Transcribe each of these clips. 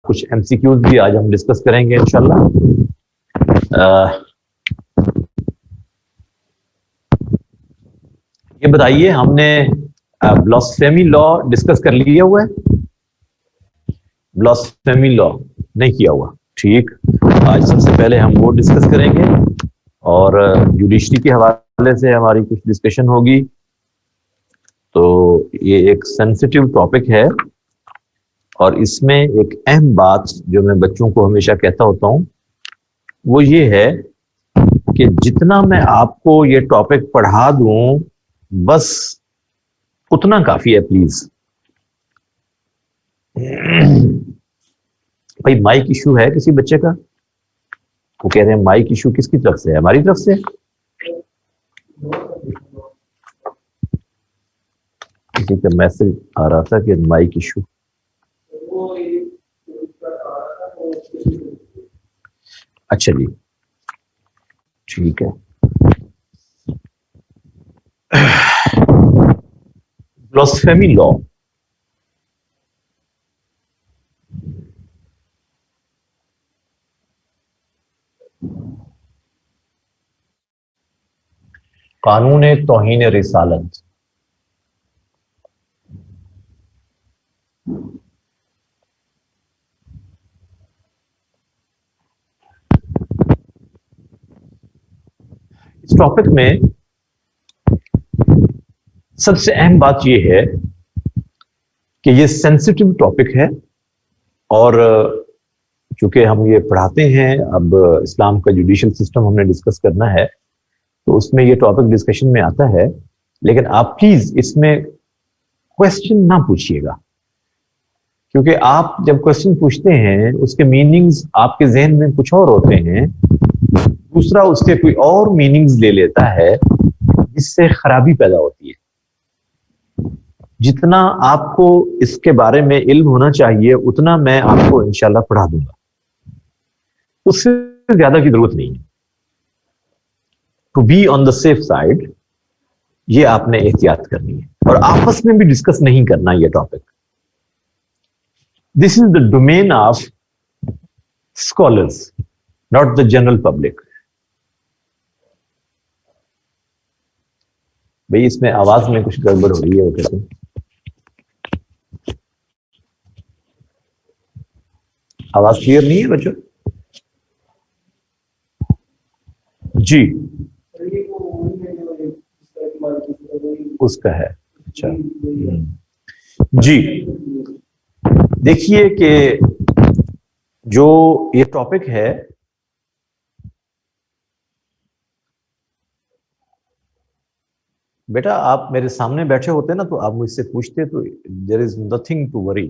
کچھ M C Qs بھی آج ہم ڈسکس کریں گے انشاءاللہ. یہ بتائیے ہم نے بلاسفیمی لا ڈسکس کر لیا ہوا ہے؟ بلاسفیمی لا نہیں کیا ہوا؟ ٹھیک، آج سب سے پہلے ہم وہ ڈسکس کریں گے اور جوڈیشری کے حوالے سے ہماری کچھ ڈسکشن ہوگی. تو یہ ایک سینسٹیو ٹاپک ہے اور اس میں ایک اہم بات جو میں بچوں کو ہمیشہ کہتا ہوتا ہوں وہ یہ ہے کہ جتنا میں آپ کو یہ ٹاپک پڑھا دوں بس اتنا کافی ہے پلیز. بھائی مائک ایشو ہے کسی بچے کا؟ وہ کہہ رہے ہیں مائک ایشو کس کی طرف سے ہے؟ ہماری طرف سے. کسی کا میسج آ رہا تھا کہ مائک ایشو. اچھا جی ٹھیک ہے. بلاسفیمی لا قانون توہین رسالت. اس ٹاپک میں سب سے اہم بات یہ ہے کہ یہ سینسٹیو ٹاپک ہے اور چونکہ ہم یہ پڑھاتے ہیں اب اسلام کا جوڈیشل سسٹم ہم نے ڈسکس کرنا ہے تو اس میں یہ ٹاپک ڈسکشن میں آتا ہے. لیکن آپ پلیز اس میں کوشچن نہ پوچھیے گا کیونکہ آپ جب کوشچن پوچھتے ہیں اس کے میننگز آپ کے ذہن میں کچھ اور ہوتے ہیں، دوسرا اس کے کوئی اور میننگز لے لیتا ہے جس سے خرابی پیدا ہوتی ہے. جتنا آپ کو اس کے بارے میں علم ہونا چاہیے اتنا میں آپ کو انشاءاللہ پڑھا دوں گا، اس سے زیادہ کی ضرورت نہیں ہے. To be on the safe side یہ آپ نے احتیاط کرنی ہے اور آپس میں بھی ڈسکس نہیں کرنا یہ topic. This is the domain of scholars not the general public. بھئی اس میں آواز میں کچھ گڑبڑ ہو رہی ہے، وہ کہتے ہیں آواز کلیئر نہیں ہے بچوں؟ جی اس کا ہے. اچھا جی دیکھیے کہ جو یہ ٹاپک ہے بیٹا آپ میرے سامنے بیٹھے ہوتے نا تو آپ مجھ سے پوچھتے تو دیر از نتھنگ ٹو وری.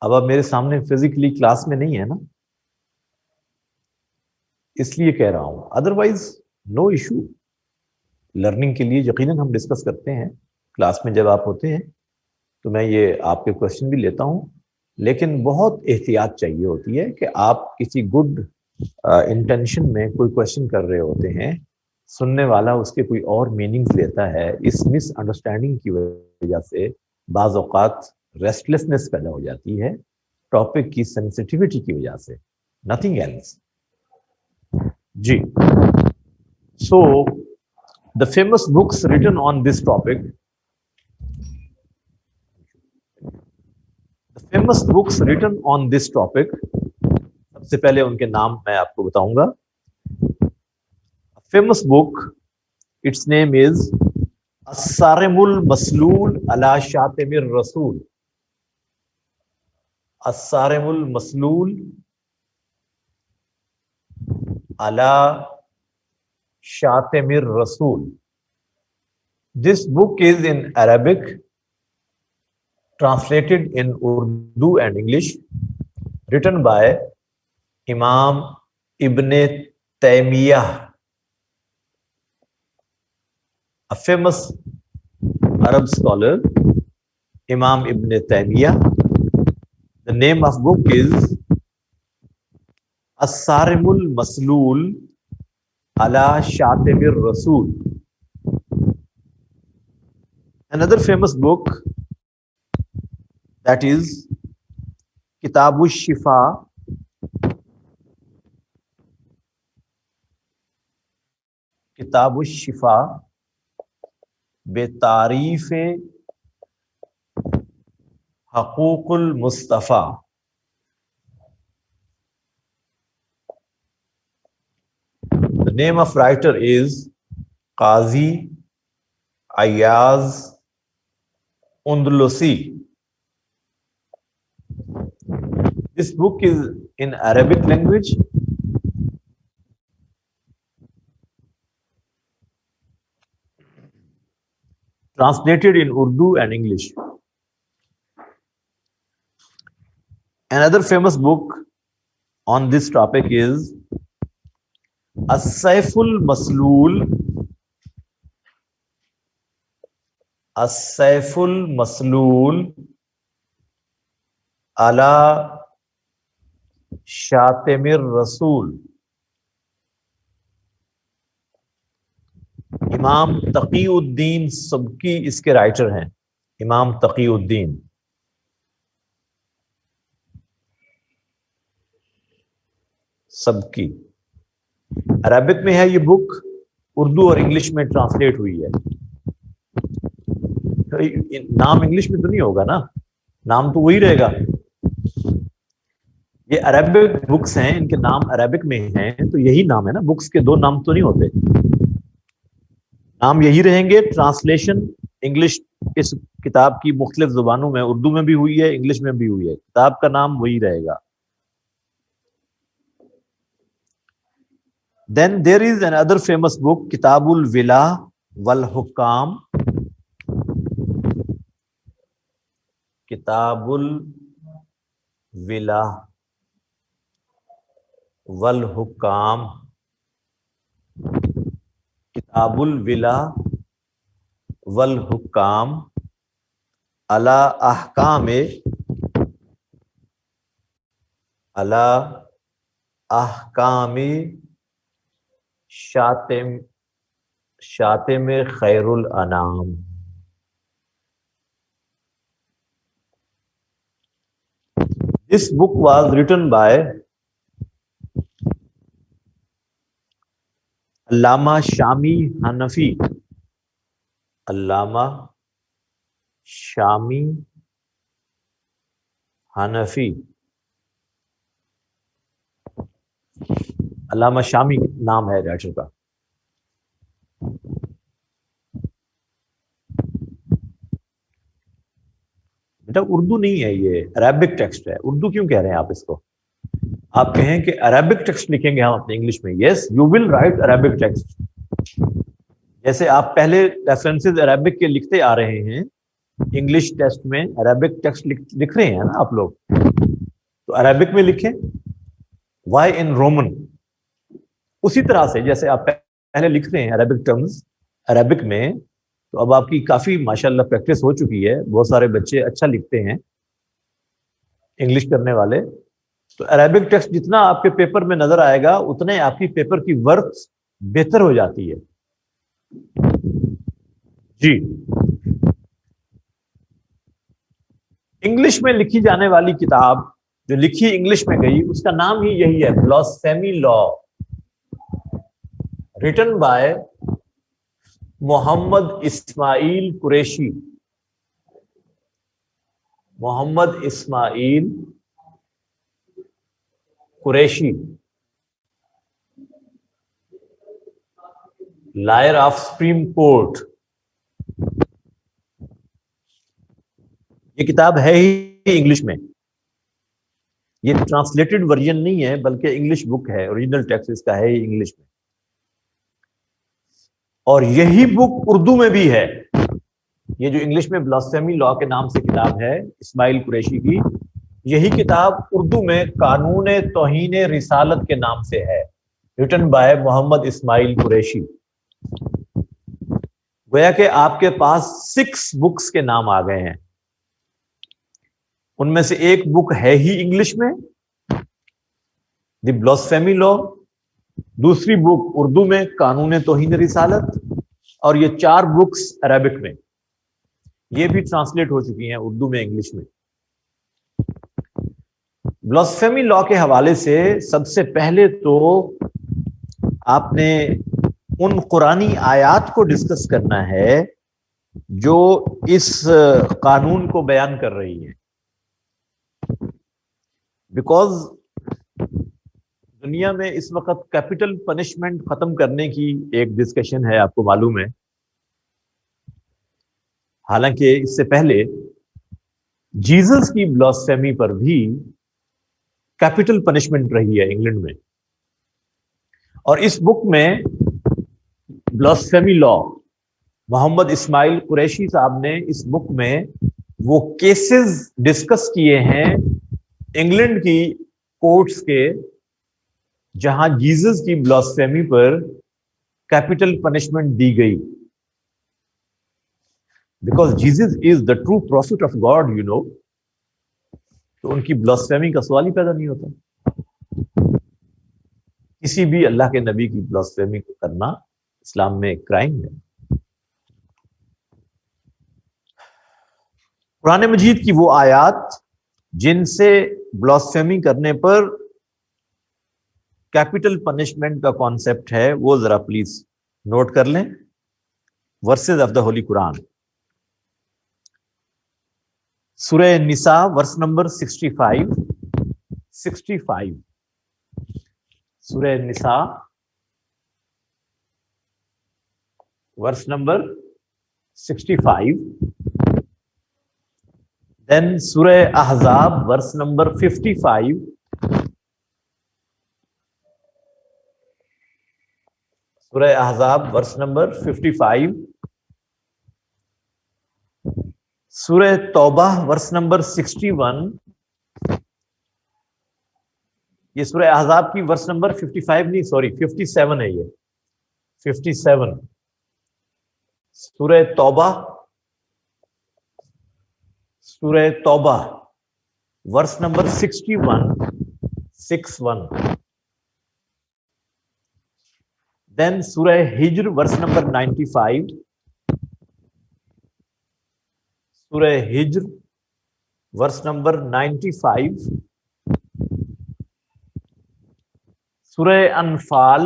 اب آپ میرے سامنے فزیکلی کلاس میں نہیں ہے نا اس لیے کہہ رہا ہوں، ادروائز نو ایشو. لرننگ کے لیے یقیناً ہم ڈسکس کرتے ہیں کلاس میں جب آپ ہوتے ہیں تو میں یہ آپ کے کوشچن بھی لیتا ہوں، لیکن بہت احتیاط چاہیے ہوتی ہے کہ آپ کسی گڈ انٹینشن میں کوئی کوشچن کر رہے ہوتے ہیں، سننے والا اس کے کوئی اور میننگز لیتا ہے. اس مس انڈرسٹینڈنگ کی وجہ سے بعض اوقات ریسٹلیسنس پیدا ہو جاتی ہے ٹاپک کی سینسٹیوٹی کی وجہ سے، نتھنگ ایلس. جی so the famous books written on this topic, سب سے پہلے ان کے نام میں آپ کو بتاؤں گا. famous book, its name is الصارم المسلول علی شاتم الرسول. الصارم المسلول علی شاتم الرسول. This book is in Arabic, translated in Urdu and English, written by Imam Ibn Taymiyyah, a famous Arab scholar, Imam Ibn Taymiyyah. The name of book is As-Sarim al-Maslul ala Shatim al-Rasul. Another famous book that is کتاب الشفا، کتاب الشفا بتعریف حقوق المصطفیٰ. The name of writer is Qazi Ayaz Andalusi. This book is in Arabic language. Translated in Urdu and English. Another famous book on this topic is As-Saiful Maslool. As-Saiful Maslool ala Shatimir Rasool. امام تقی الدین سبکی اس کے writer ہیں. امام تقی الدین سبکی. Arabic میں ہے یہ بک، اردو اور English میں translate ہوئی ہے. نام انگلش میں تو نہیں ہوگا نا، نام تو وہی رہے گا. یہ عربک بکس ہیں، ان کے نام عربک میں ہیں تو یہی نام ہے نا. بکس کے دو نام تو نہیں ہوتے، نام یہی رہیں گے. ٹرانسلیشن انگلش اس کتاب کی مختلف زبانوں میں، اردو میں بھی ہوئی ہے، انگلش میں بھی ہوئی ہے. کتاب کا نام وہی رہے گا. Then there is another famous book, Kitab al-Wila wal-Hukam. Kitab al-Wila wal-Hukam. Kitab al-Wila wal-Hukam ala ahkam شاطم خیر الانام. This book was written by علامہ شامی حنفی. علامہ شامی حنفی. علامہ شامی نام ہے رائٹر کا. بیٹا اردو نہیں ہے، یہ عربک ٹیکسٹ ہے. اردو کیوں کہہ رہے ہیں آپ اس کو؟ آپ کہیں کہ عربک ٹیکسٹ لکھیں گے ہم اپنے انگلش میں. Yes you will write Arabic text. جیسے آپ پہلے ریفرنسز عربک کے لکھتے آ رہے ہیں، انگلش ٹیکسٹ میں عربک ٹیکسٹ لکھ رہے ہیں نا آپ لوگ، تو عربک میں لکھیں. وائی ان رومن؟ اسی طرح سے جیسے آپ پہلے لکھ رہے ہیں عربک ٹرمز عربک میں، تو اب آپ کی کافی ماشاءاللہ پریکٹس ہو چکی ہے. بہت سارے بچے اچھا لکھتے ہیں انگلش کرنے والے. تو عربک ٹیکسٹ جتنا آپ کے پیپر میں نظر آئے گا اتنے آپ کی پیپر کی ورتھ بہتر ہو جاتی ہے. جی انگلش میں لکھی جانے والی کتاب جو لکھی انگلش میں گئی اس کا نام ہی یہی ہے، blasphemy law, written by Muhammad Ismail Qureshi. Muhammad Ismail Qureshi, lawyer of Supreme Court. یہ کتاب ہے ہی انگلش میں، یہ ٹرانسلیٹڈ ورژن نہیں ہے بلکہ انگلش بک ہے. اوریجنل ٹیکسٹ اس کا ہے ہی انگلش میں. اور یہی بک اردو میں بھی ہے. یہ جو انگلش میں بلاسفیمی لا کے نام سے کتاب ہے اسماعیل قریشی کی، یہی کتاب اردو میں قانون توہین رسالت کے نام سے ہے، ریٹن بائی محمد اسماعیل قریشی. گویا کہ آپ کے پاس 6 بکس کے نام آ گئے ہیں. ان میں سے ایک بک ہے ہی انگلش میں، دی بلاسفیمی لا. دوسری بک اردو میں قانون توہین رسالت، اور یہ 4 بکس عربک میں. یہ بھی ٹرانسلیٹ ہو چکی ہیں اردو میں انگلش میں. بلاسفیمی لا کے حوالے سے سب سے پہلے تو آپ نے ان قرآنی آیات کو ڈسکس کرنا ہے جو اس قانون کو بیان کر رہی ہے، بیکاز دنیا میں اس وقت کیپٹل پنشمنٹ ختم کرنے کی ایک ڈسکشن ہے، آپ کو معلوم ہے، حالانکہ اس سے پہلے جیزس کی بلاسفیمی پر بھی کیپٹل پنشمنٹ رہی ہے انگلینڈ میں، اور اس بک میں بلاسفیمی لا محمد اسماعیل قریشی صاحب نے اس بک میں وہ کیسز ڈسکس کیے ہیں انگلینڈ کی کورٹس کے جہاں جیزس کی بلاسفیمی پر کیپٹل پنشمنٹ دی گئی، because Jesus is the true prophet of God, تو ان کی بلاسفیمی کا سوال ہی پیدا نہیں ہوتا۔ کسی بھی اللہ کے نبی کی بلاسفیمی کو کرنا اسلام میں ایک کرائم ہے۔ قرآن مجید کی وہ آیات جن سے بلاسفیمی کرنے پر کیپٹل پنشمنٹ کا کانسیپٹ ہے، وہ ذرا پلیز نوٹ کر لیں۔ ورسز آف دا ہولی قرآن، سورہ نساء ورس نمبر 65 سورہ نساء ورس نمبر 65، دین سورہ احزاب ورس نمبر 55، سورہ احزاب ورس نمبر 55، سورہ توبہ ورس نمبر 61، یہ سورہ احزاب کی ورس نمبر 55 نہیں، سوری 57 ہے، یہ 57، سورہ توبہ ورس نمبر 61، دین سورہ ہجر ورس نمبر 95، سورہ ہجر ورس نمبر 95، سورہ انفال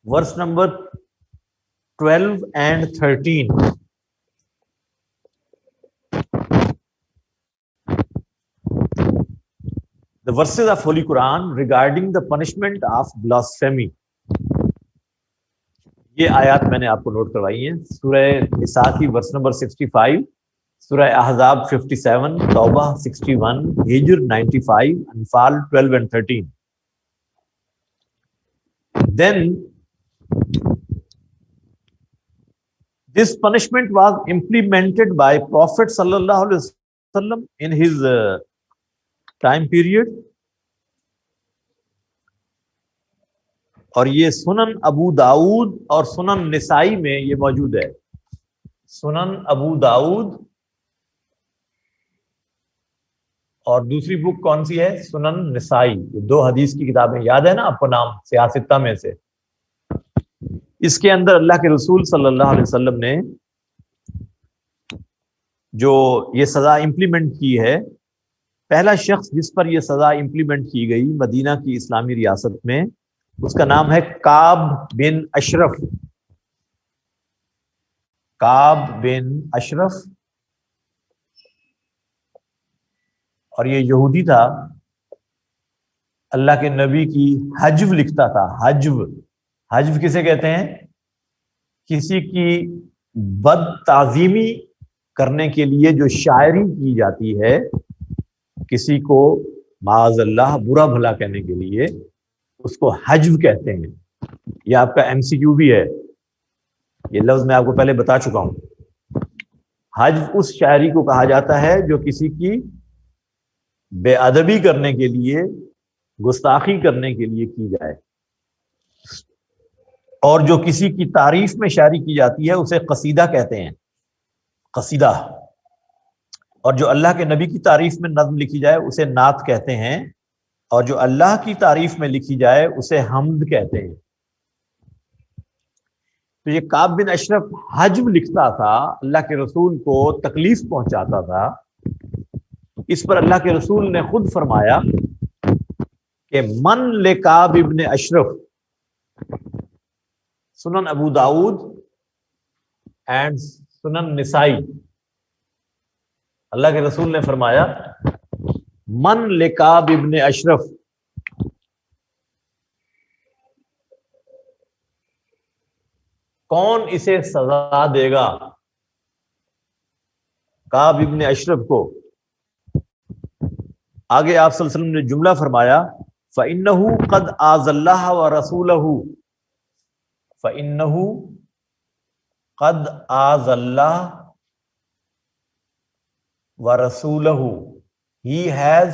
verse number 12 and 13، the verses of Holy Quran regarding the punishment of blasphemy، یہ آیات میں نے آپ کو نوٹ کروائی ہیں۔ سورہ نساء کی ورس نمبر 65، سورہ احزاب 57، توبہ 61، ہجر 95، انفال 12 and 13۔ Then this punishment was implemented by Prophet sallallahu alaihi wasallam in his time period، اور یہ سنن ابو داؤد اور سنن نسائی میں یہ موجود ہے۔ سنن ابو داؤد اور دوسری بک کون سی ہے؟ سنن نسائی، یہ دو حدیث کی کتابیں یاد ہے نا آپ کو نام سیاستہ میں سے۔ اس کے اندر اللہ کے رسول صلی اللہ علیہ وسلم نے جو یہ سزا امپلیمنٹ کی ہے، پہلا شخص جس پر یہ سزا امپلیمنٹ کی گئی مدینہ کی اسلامی ریاست میں، اس کا نام ہے کعب بن اشرف۔ کعب بن اشرف، اور یہ یہودی تھا، اللہ کے نبی کی حجو لکھتا تھا۔ حجو کسے کہتے ہیں؟ کسی کی بد تعظیمی کرنے کے لیے جو شاعری کی جاتی ہے، کسی کو معاذ اللہ برا بھلا کہنے کے لیے، اس کو حجو کہتے ہیں۔ یہ آپ کا ایم سی کیو بھی ہے، یہ لفظ میں آپ کو پہلے بتا چکا ہوں۔ حجو اس شاعری کو کہا جاتا ہے جو کسی کی بے ادبی کرنے کے لیے، گستاخی کرنے کے لیے کی جائے، اور جو کسی کی تعریف میں شاعری کی جاتی ہے اسے قصیدہ کہتے ہیں، قصیدہ۔ اور جو اللہ کے نبی کی تعریف میں نظم لکھی جائے اسے نعت کہتے ہیں، اور جو اللہ کی تعریف میں لکھی جائے اسے حمد کہتے ہیں۔ تو یہ کعب بن اشرف حجم لکھتا تھا، اللہ کے رسول کو تکلیف پہنچاتا تھا. اس پر اللہ کے رسول نے خود فرمایا کہ من لکعب ابن اشرف، سنن ابو داؤد اینڈ سنن نسائی. اللہ کے رسول نے فرمایا من لکعب ابن اشرف، کون اسے سزا دے گا کعب ابن اشرف کو. آگے آپ صلی اللہ علیہ وسلم نے جملہ فرمایا فَإِنَّهُ قَدْ آذَى اللَّهَ وَرَسُولَهُ، فَإِنَّهُ قَدْ آذَى اللَّهَ وَرَسُولَهُ. He has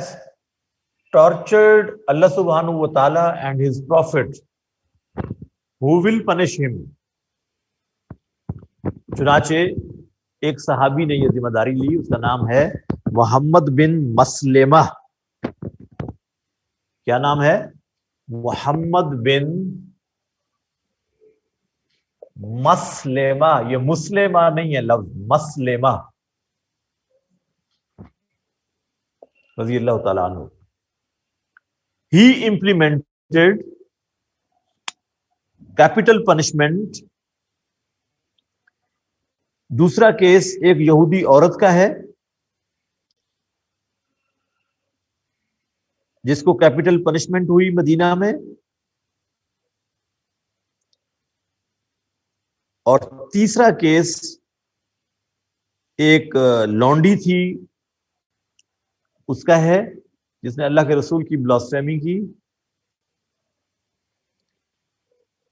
tortured Allah subhanahu wa ta'ala and his prophet, who will punish him. چنانچہ ایک صحابی نے یہ ذمہ داری لی، اس کا نام ہے محمد بن مسلمہ. کیا نام ہے؟ محمد بن مسلمہ. یہ مسلمہ نہیں ہے لفظ، مسلمہ رضی اللہ تعالیٰ عنہ. He implemented capital punishment. دوسرا کیس ایک یہودی عورت کا ہے جس کو کیپٹل پنشمنٹ ہوئی مدینہ میں، اور تیسرا کیس ایک لونڈی تھی اس کا ہے جس نے اللہ کے رسول کی بلاسفیمی کی،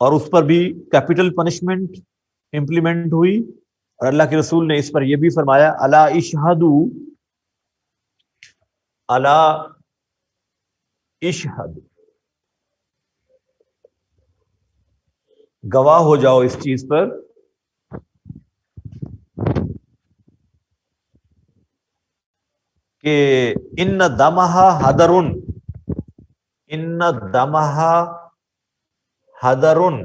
اور اس پر بھی کیپٹل پنشمنٹ امپلیمنٹ ہوئی. اور اللہ کے رسول نے اس پر یہ بھی فرمایا الا اشہدو، الا اشہد، گواہ ہو جاؤ اس چیز پر کہ ان دمہا حدرن، ان دمہا حدرن،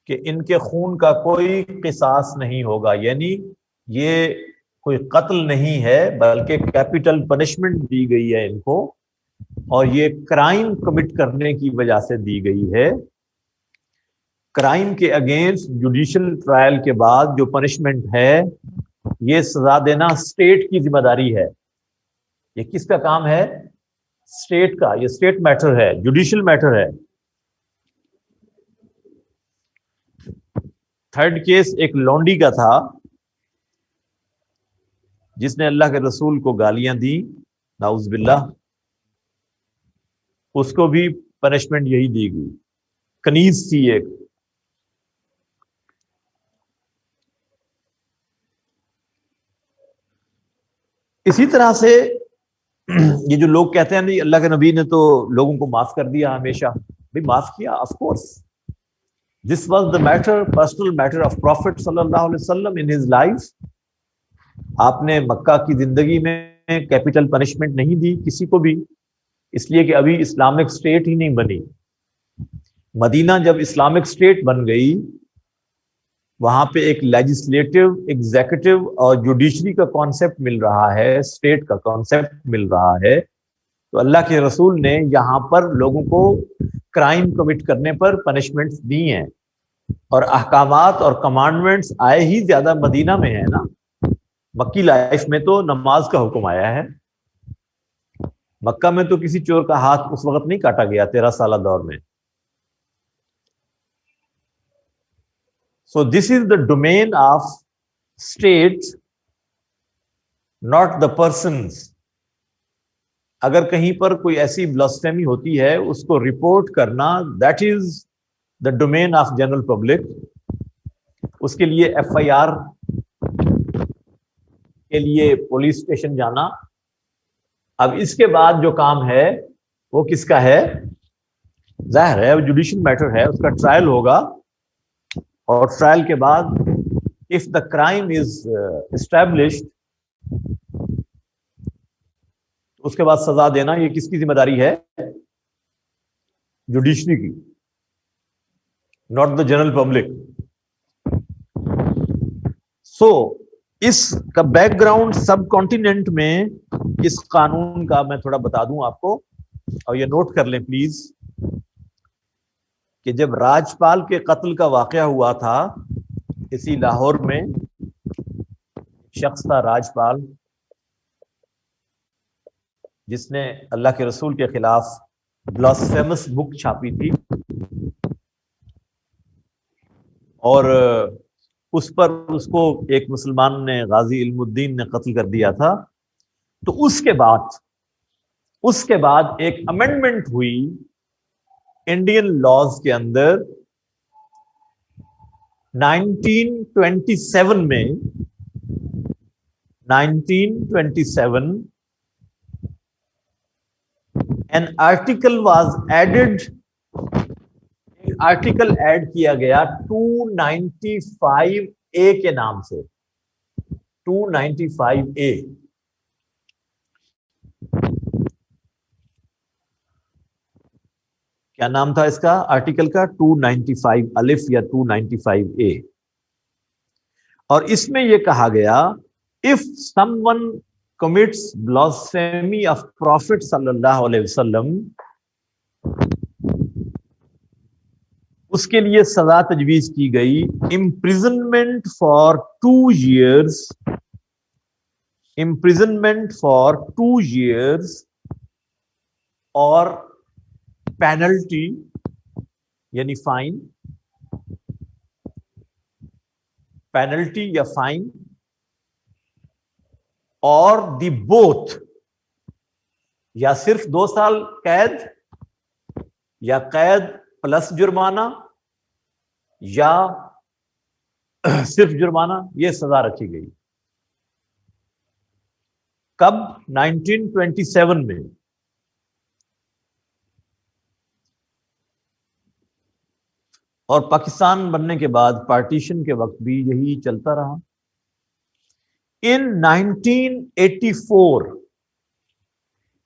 کہ ان کے خون کا کوئی قصاص نہیں ہوگا. یعنی یہ کوئی قتل نہیں ہے بلکہ کیپٹل پنشمنٹ دی گئی ہے ان کو، اور یہ کرائم کمٹ کرنے کی وجہ سے دی گئی ہے. کرائم کے اگینسٹ جوڈیشل ٹرائل کے بعد جو پنشمنٹ ہے، یہ سزا دینا اسٹیٹ کی ذمہ داری ہے. یہ کس کا کام ہے؟ اسٹیٹ کا. یہ اسٹیٹ میٹر ہے، جوڈیشل میٹر ہے. تھرڈ کیس ایک لونڈی کا تھا جس نے اللہ کے رسول کو گالیاں دی، نعوذ باللہ. اس کو بھی پنشمنٹ یہی دی گئی، کنیز تھی ایک. اسی طرح سے یہ جو لوگ کہتے ہیں نہیں اللہ کے نبی نے تو لوگوں کو معاف کر دیا ہمیشہ، بھی معاف کیا، of course. This was the matter, personal matter of Prophet sallallahu alaihi wasallam in his life. آپ نے مکہ کی زندگی میں کیپٹل پنشمنٹ نہیں دی کسی کو بھی، اس لیے کہ ابھی اسلامک اسٹیٹ ہی نہیں بنی. مدینہ جب اسلامک اسٹیٹ بن گئی، وہاں پہ ایک لیجسلیٹو، ایگزیکٹو اور جوڈیشری کا کانسیپٹ مل رہا ہے، اسٹیٹ کا کانسیپٹ مل رہا ہے. تو اللہ کے رسول نے یہاں پر لوگوں کو کرائم کمٹ کرنے پر پنشمنٹس دی ہیں، اور احکامات اور کمانڈمنٹس آئے ہی زیادہ مدینہ میں ہیں نا. مکی لائف میں تو نماز کا حکم آیا ہے، مکہ میں تو کسی چور کا ہاتھ اس وقت نہیں کاٹا گیا 13 سالہ دور میں. So this is the domain of state, not the persons. اگر کہیں پر کوئی ایسی بلاسفیمی ہوتی ہے اس کو رپورٹ کرنا، that is the domain of general public. اس کے لیے ایف آئی آر کے لیے پولیس اسٹیشن جانا. اب اس کے بعد جو کام ہے وہ کس کا ہے؟ ظاہر ہے وہ جوڈیشل میٹر ہے، اس کا ٹرائل ہوگا، اور ٹرائل کے بعد if the crime is established اس کے بعد سزا دینا یہ کس کی ذمہ داری ہے؟ جوڈیشری کی، not the general public. سو اس کا بیک گراؤنڈ سب کانٹیننٹ میں اس قانون کا میں تھوڑا بتا دوں آپ کو، اور یہ نوٹ کر لیں پلیز، کہ جب راجپال کے قتل کا واقعہ ہوا تھا اسی لاہور میں، شخص تھا راجپال جس نے اللہ کے رسول کے خلاف بلاسفیمس بک چھاپی تھی، اور اس پر اس کو ایک مسلمان نے، غازی علم الدین نے قتل کر دیا تھا. تو اس کے بعد ایک امینڈمنٹ ہوئی انڈین لاز کے اندر 1927 میں. 1927 an article was added، article add کیا گیا 295A کے نام سے. 295A کیا نام تھا اس کا آرٹیکل کا؟ 295 الف یا 295A. اور اس میں یہ کہا گیا if someone commits blasphemy of Prophet sallallahu alaihi wasallam، اس کے لیے سزا تجویز کی گئی imprisonment for 2 years، imprisonment for 2 years، اور penalty یعنی فائن، penalty یا فائن، اور دی بوتھ، یا صرف 2 سال قید، یا قید پلس جرمانہ، یا صرف جرمانہ، یہ سزا رکھی گئی. کب؟ 1927 میں. اور پاکستان بننے کے بعد پارٹیشن کے وقت بھی یہی چلتا رہا. ان 1984،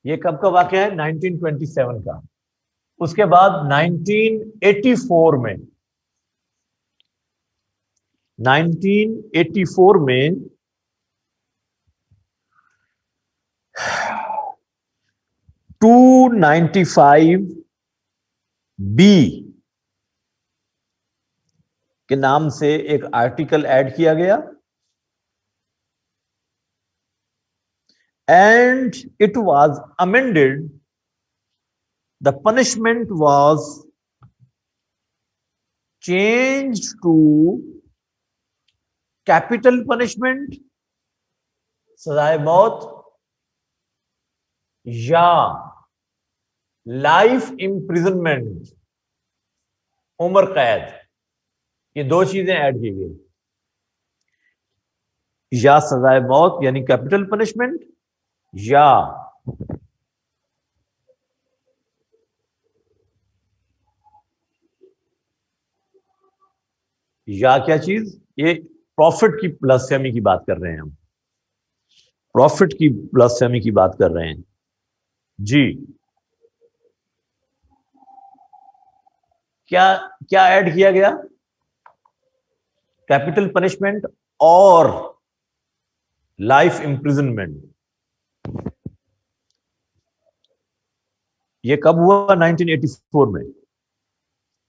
یہ کب کا واقعہ ہے؟ 1927 کا. اس کے بعد 1984 میں 295B کے نام سے ایک آرٹیکل ایڈ کیا گیا، and it was amended. The punishment was changed to capital punishment، سزائے موت، یا لائف امپریزنمنٹ، عمر قید. یہ 2 چیزیں ایڈ کی گئی، یا سزائے موت یعنی کیپٹل پنشمنٹ، یا کیا چیز؟ یہ پروفٹ کی بلاسفیمی کی بات کر رہے ہیں ہم، پروفٹ کی بلاسفیمی کی بات کر رہے ہیں جی. کیا ایڈ کیا گیا؟ کیپٹل پنشمنٹ اور لائف امپریزنمنٹ. یہ کب ہوا؟ 1984 میں.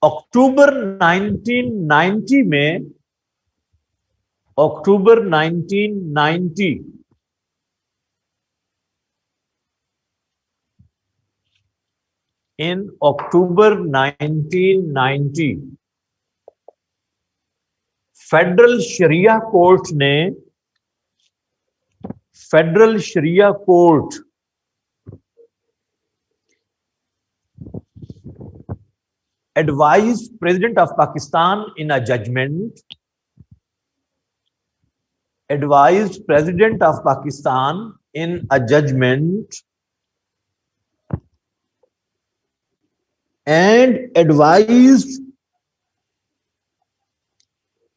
اکتوبر 1990 میں، اکتوبر 1990 in October 1990 فیڈرل شریعہ کورٹ نے، فیڈرل شریعہ court advised President of Pakistan in a judgment, advised President of Pakistan in a judgment and advised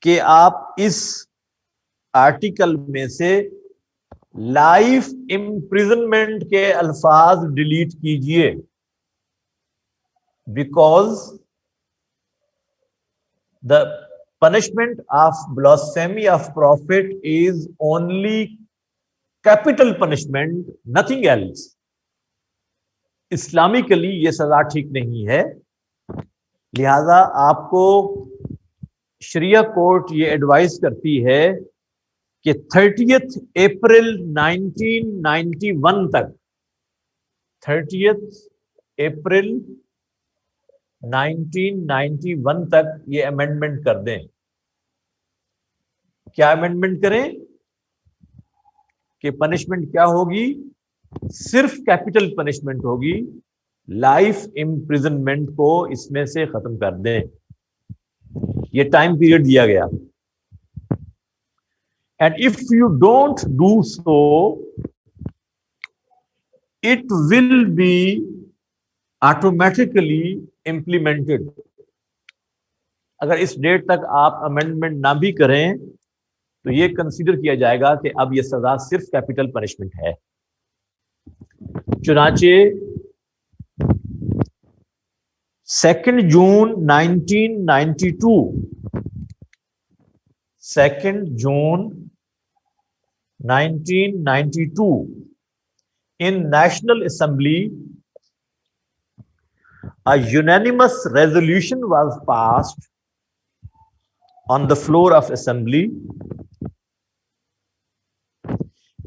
کہ آپ اس آرٹیکل میں سے لائف امپریزنمنٹ کے الفاظ ڈیلیٹ کیجئے، because the punishment of blasphemy of prophet is only capital punishment, nothing else. Islamically یہ سزا ٹھیک نہیں ہے، لہذا آپ کو شریعہ کورٹ یہ ایڈوائز کرتی ہے کہ 30 اپریل 1991 تک 30 اپریل 1991 تک یہ امینڈمنٹ کر دیں۔ کیا امینڈمنٹ کریں کہ پنشمنٹ کیا ہوگی؟ صرف کیپٹل پنشمنٹ ہوگی، لائف امپریزنمنٹ کو اس میں سے ختم کر دیں۔ یہ ٹائم پیریڈ دیا گیا، and if you don't do so it will be automatically implemented. اگر اس ڈیٹ تک آپ امینڈمنٹ نہ بھی کریں تو یہ کنسیڈر کیا جائے گا کہ اب یہ سزا صرف کیپٹل پنشمنٹ ہے۔ چنانچہ 2 جون 1992 2 جون 1992 in National Assembly a unanimous resolution was passed on the floor of assembly,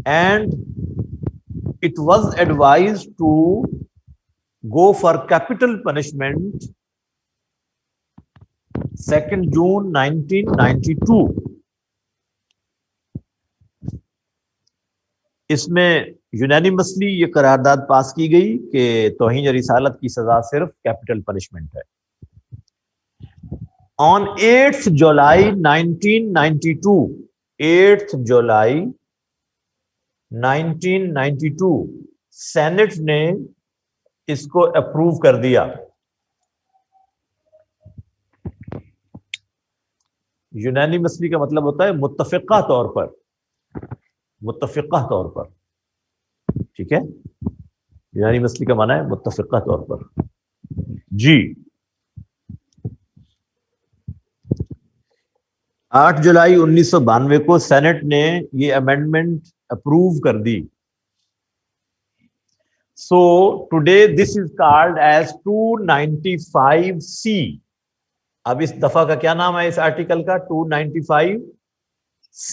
and it was advised to go for capital punishment 2 June 1992۔ اس میں یونینیمسلی یہ قرارداد پاس کی گئی کہ توہین رسالت کی سزا صرف کیپٹل پنشمنٹ ہے۔ On 8 July 1992 8 جولائی 1992 سینٹ نے اس کو اپروو کر دیا۔ یونینیمسلی کا مطلب ہوتا ہے متفقہ طور پر، متفقہ طور پر، ٹھیک ہے؟ یونینیمسلی کا معنی ہے متفقہ طور پر۔ جی 8 جولائی 1992 کو سینٹ نے یہ امینڈمنٹ اپروو کر دی۔ So today this is called as 295C۔ اب اس دفعہ کا کیا نام ہے اس آرٹیکل کا؟ 295C۔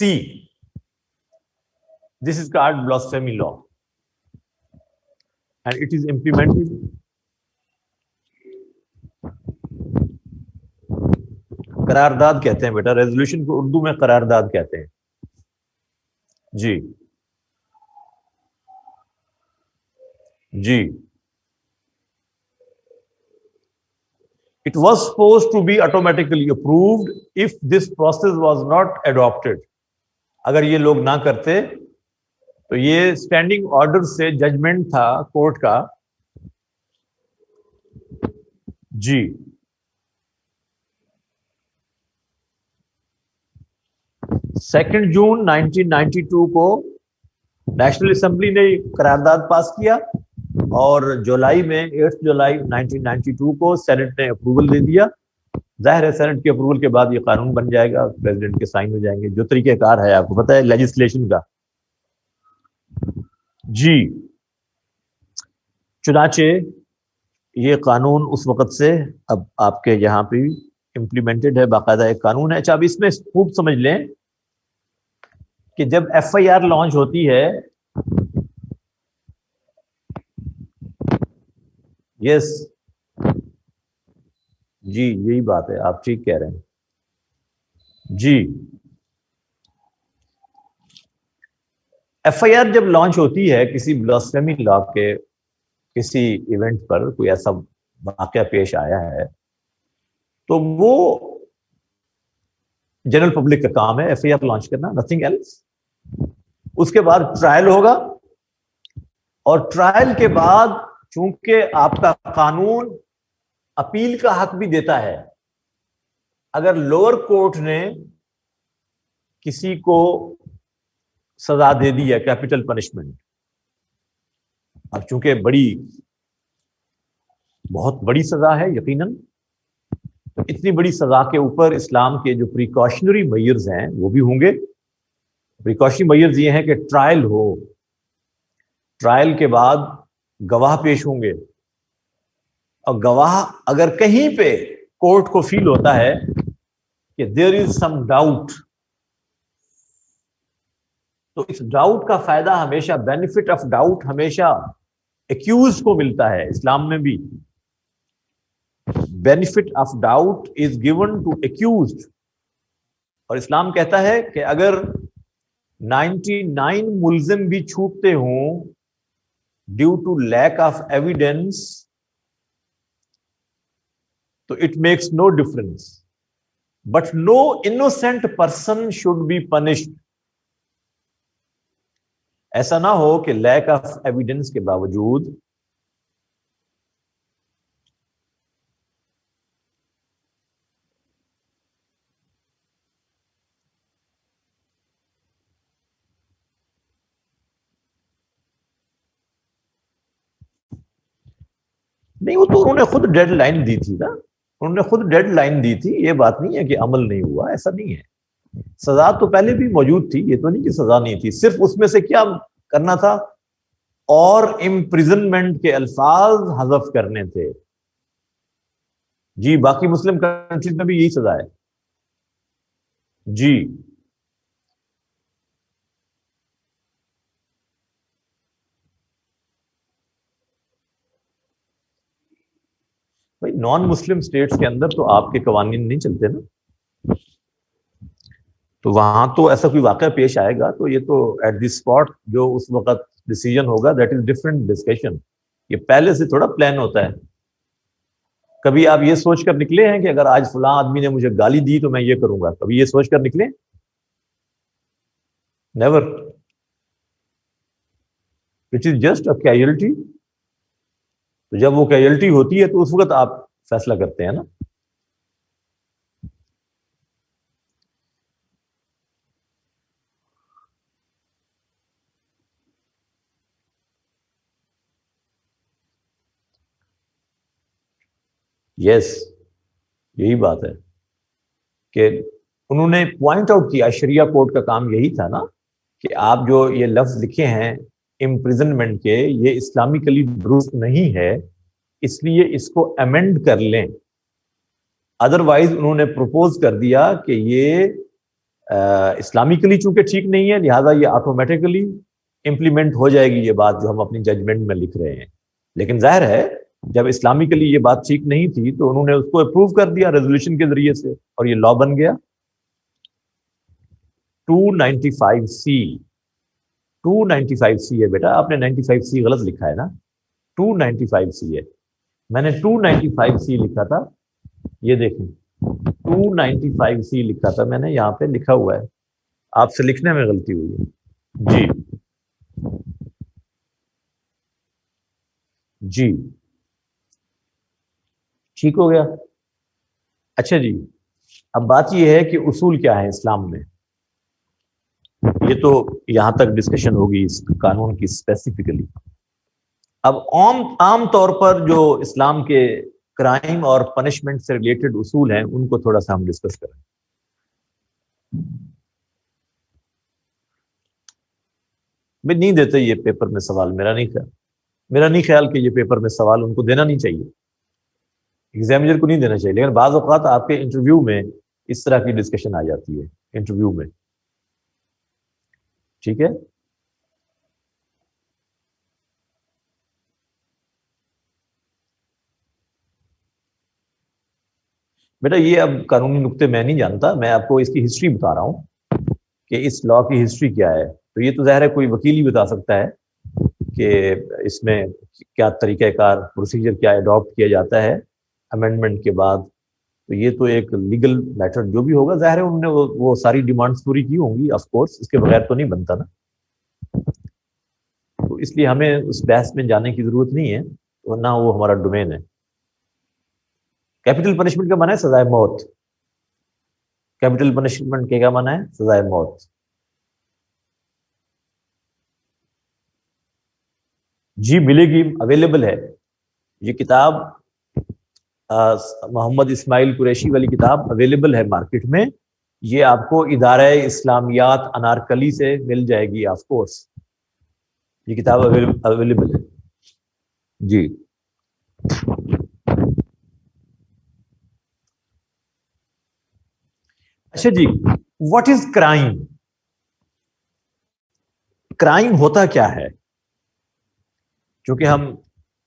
This is called blasphemy law and it is implemented۔ قرارداد کہتے ہیں بیٹا، ریزولوشن کو اردو میں قرارداد کہتے ہیں۔ جی جی It was supposed to be automatically approved if this process was not adopted۔ اگر یہ لوگ نہ کرتے تو یہ اسٹینڈنگ آرڈر سے ججمنٹ تھا کورٹ کا۔ جی 2 جون 1992 کو نیشنل اسمبلی نے قرارداد پاس کیا اور جولائی میں 8 جولائی 1992 کو سینٹ نے اپروول دے دیا۔ ظاہر ہے سینٹ کے اپروول کے بعد یہ قانون بن جائے گا، پریزیڈنٹ کے سائن ہو جائیں گے، جو طریقہ کار ہے آپ کو پتہ ہے لیجسلیشن کا۔ جی چنانچہ یہ قانون اس وقت سے اب آپ کے یہاں پہ امپلیمنٹڈ ہے، باقاعدہ ایک قانون ہے۔ اچھا اب اس میں خوب سمجھ لیں کہ جب FIR لانچ ہوتی ہے، یس جی یہی بات ہے، آپ ٹھیک کہہ رہے ہیں۔ جی FIR جب لانچ ہوتی ہے کسی بلاسفیمی لا کے کسی ایونٹ پر، کوئی ایسا واقعہ پیش آیا ہے، تو وہ جنرل پبلک کا کام ہے FIR لانچ کرنا، نتھنگ ایلس۔ اس کے بعد ٹرائل ہوگا، اور ٹرائل کے بعد چونکہ آپ کا قانون اپیل کا حق بھی دیتا ہے، اگر لوور کورٹ نے کسی کو سزا دے دی ہے کیپٹل پنشمنٹ، اب چونکہ بہت بڑی سزا ہے یقیناً، تو اتنی بڑی سزا کے اوپر اسلام کے جو پریکاشنری میئرز ہیں وہ بھی ہوں گے. پریکاشنری میئرز یہ ہیں کہ ٹرائل ہو, ٹرائل کے بعد گواہ پیش ہوں گے, اور گواہ اگر کہیں پہ کورٹ کو فیل ہوتا ہے کہ دیر از سم ڈاؤٹ, تو اس ڈاؤٹ کا فائدہ ہمیشہ, بینیفٹ آف ڈاؤٹ ہمیشہ ایکیوز کو ملتا ہے. اسلام میں بھی benefit of doubt is given to accused, اور اسلام کہتا ہے کہ اگر 99 ملزم بھی چھوٹتے ہوں due to lack of evidence, تو it makes no difference, but no innocent person should be punished. ایسا نہ ہو کہ لیک آف ایویڈنس کے باوجود نہیں, وہ تو انہوں نے خود ڈیڈ لائن دی تھی نا, انہوں نے خود ڈیڈ لائن دی تھی. یہ بات نہیں ہے کہ عمل نہیں ہوا, ایسا نہیں ہے. سزا تو پہلے بھی موجود تھی, یہ تو نہیں کہ سزا نہیں تھی. صرف اس میں سے کیا کرنا تھا, اور امپریزنمنٹ کے الفاظ حذف کرنے تھے. جی, باقی مسلم کنٹریز میں بھی یہی سزا ہے. جی, بھائی نان مسلم اسٹیٹس کے اندر تو آپ کے قوانین نہیں چلتے نا, تو وہاں تو ایسا کوئی واقعہ پیش آئے گا تو یہ تو ایٹ دی اسپاٹ جو اس وقت ڈیسیجن ہوگا, دیٹ از ڈفرنٹ ڈسکشن. یہ پہلے سے تھوڑا پلان ہوتا ہے. کبھی آپ یہ سوچ کر نکلے ہیں کہ اگر آج فلاں آدمی نے مجھے گالی دی تو میں یہ کروں گا؟ کبھی یہ سوچ کر نکلے؟ Never. It is just a casualty. تو جب وہ کیجولٹی ہوتی ہے تو اس وقت آپ فیصلہ کرتے ہیں نا. یس, یہی بات ہے کہ انہوں نے پوائنٹ آؤٹ کیا, شریعہ کوڈ کا کام یہی تھا نا, کہ آپ جو یہ لفظ لکھے ہیں امپریزنمنٹ کے, یہ اسلامکلی درست نہیں ہے, اس لیے اس کو امینڈ کر لیں. ادروائز انہوں نے پروپوز کر دیا کہ یہ اسلامکلی چونکہ ٹھیک نہیں ہے, لہٰذا یہ آٹومیٹیکلی امپلیمنٹ ہو جائے گی یہ بات جو ہم اپنی ججمنٹ میں لکھ رہے ہیں. لیکن ظاہر ہے جب اسلامکلی یہ بات ٹھیک نہیں تھی تو انہوں نے اس کو اپروو کر دیا ریزولوشن کے ذریعے سے, اور یہ لا بن گیا. 295C 295C ہے بیٹا, آپ نے 95C غلط لکھا ہے نا, 295C ہے. میں نے 295C لکھا تھا, یہ دیکھیں 295C لکھا تھا میں نے, یہاں پہ لکھا ہوا ہے, آپ سے لکھنے میں غلطی ہوئی ہے. جی جی, ٹھیک ہو گیا. اچھا جی, اب بات یہ ہے کہ اصول کیا ہے اسلام میں. یہ تو یہاں تک ڈسکشن ہوگی اس قانون کی اسپیسیفکلی. اب عام طور پر جو اسلام کے کرائم اور پنشمنٹ سے ریلیٹڈ اصول ہیں ان کو تھوڑا سا ہم ڈسکس کریں. میں نہیں دیتے یہ پیپر میں سوال, میرا نہیں خیال کہ یہ پیپر میں سوال ان کو دینا نہیں چاہیے, ایگزامینر کو نہیں دینا چاہیے. لیکن بعض اوقات آپ کے انٹرویو میں اس طرح کی ڈسکشن آ جاتی ہے انٹرویو میں. ٹھیک ہے, بیٹا یہ اب قانونی نقطے میں نہیں جانتا, میں آپ کو اس کی ہسٹری بتا رہا ہوں کہ اس لا کی ہسٹری کیا ہے. تو یہ تو ظاہر ہے کوئی وکیل ہی بتا سکتا ہے کہ اس میں کیا طریقہ کار, پروسیجر کیا اڈاپٹ کیا جاتا ہے امینڈمنٹ کے بعد. تو یہ تو ایک لیگل میٹر جو بھی ہوگا, ظاہر ہے انہوں نے وہ ساری ڈیمانڈز پوری کی ہوں گی, آف کورس اس کے بغیر تو نہیں بنتا نا. تو اس لیے ہمیں اس بحث میں جانے کی ضرورت نہیں ہے, ورنہ وہ ہمارا ڈومین ہے. کیپٹل پنشمنٹ کا معنی ہے سزائے موت. کیپٹل پنشمنٹ کے کیا معنی ہے؟ سزائے موت. جی ملے گی, اویلیبل ہے یہ کتاب. محمد اسماعیل قریشی والی کتاب اویلیبل ہے مارکیٹ میں. یہ آپ کو ادارہ اسلامیات انارکلی سے مل جائے گی آف کورس. یہ کتاب اویلیبل ہے جی. اچھا جی, واٹ از کرائم؟ کرائم ہوتا کیا ہے؟ چونکہ ہم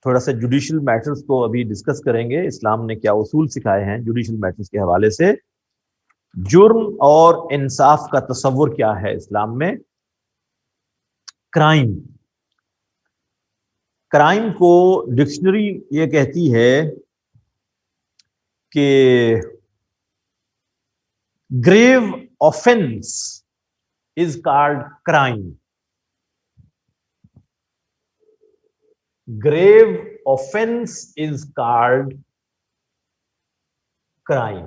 تھوڑا سا جوڈیشل میٹرز کو ابھی ڈسکس کریں گے, اسلام نے کیا اصول سکھائے ہیں جوڈیشل میٹرز کے حوالے سے. جرم اور انصاف کا تصور کیا ہے اسلام میں؟ کرائم, کرائم کو ڈکشنری یہ کہتی ہے کہ grave offence is called crime. grave offense is called crime.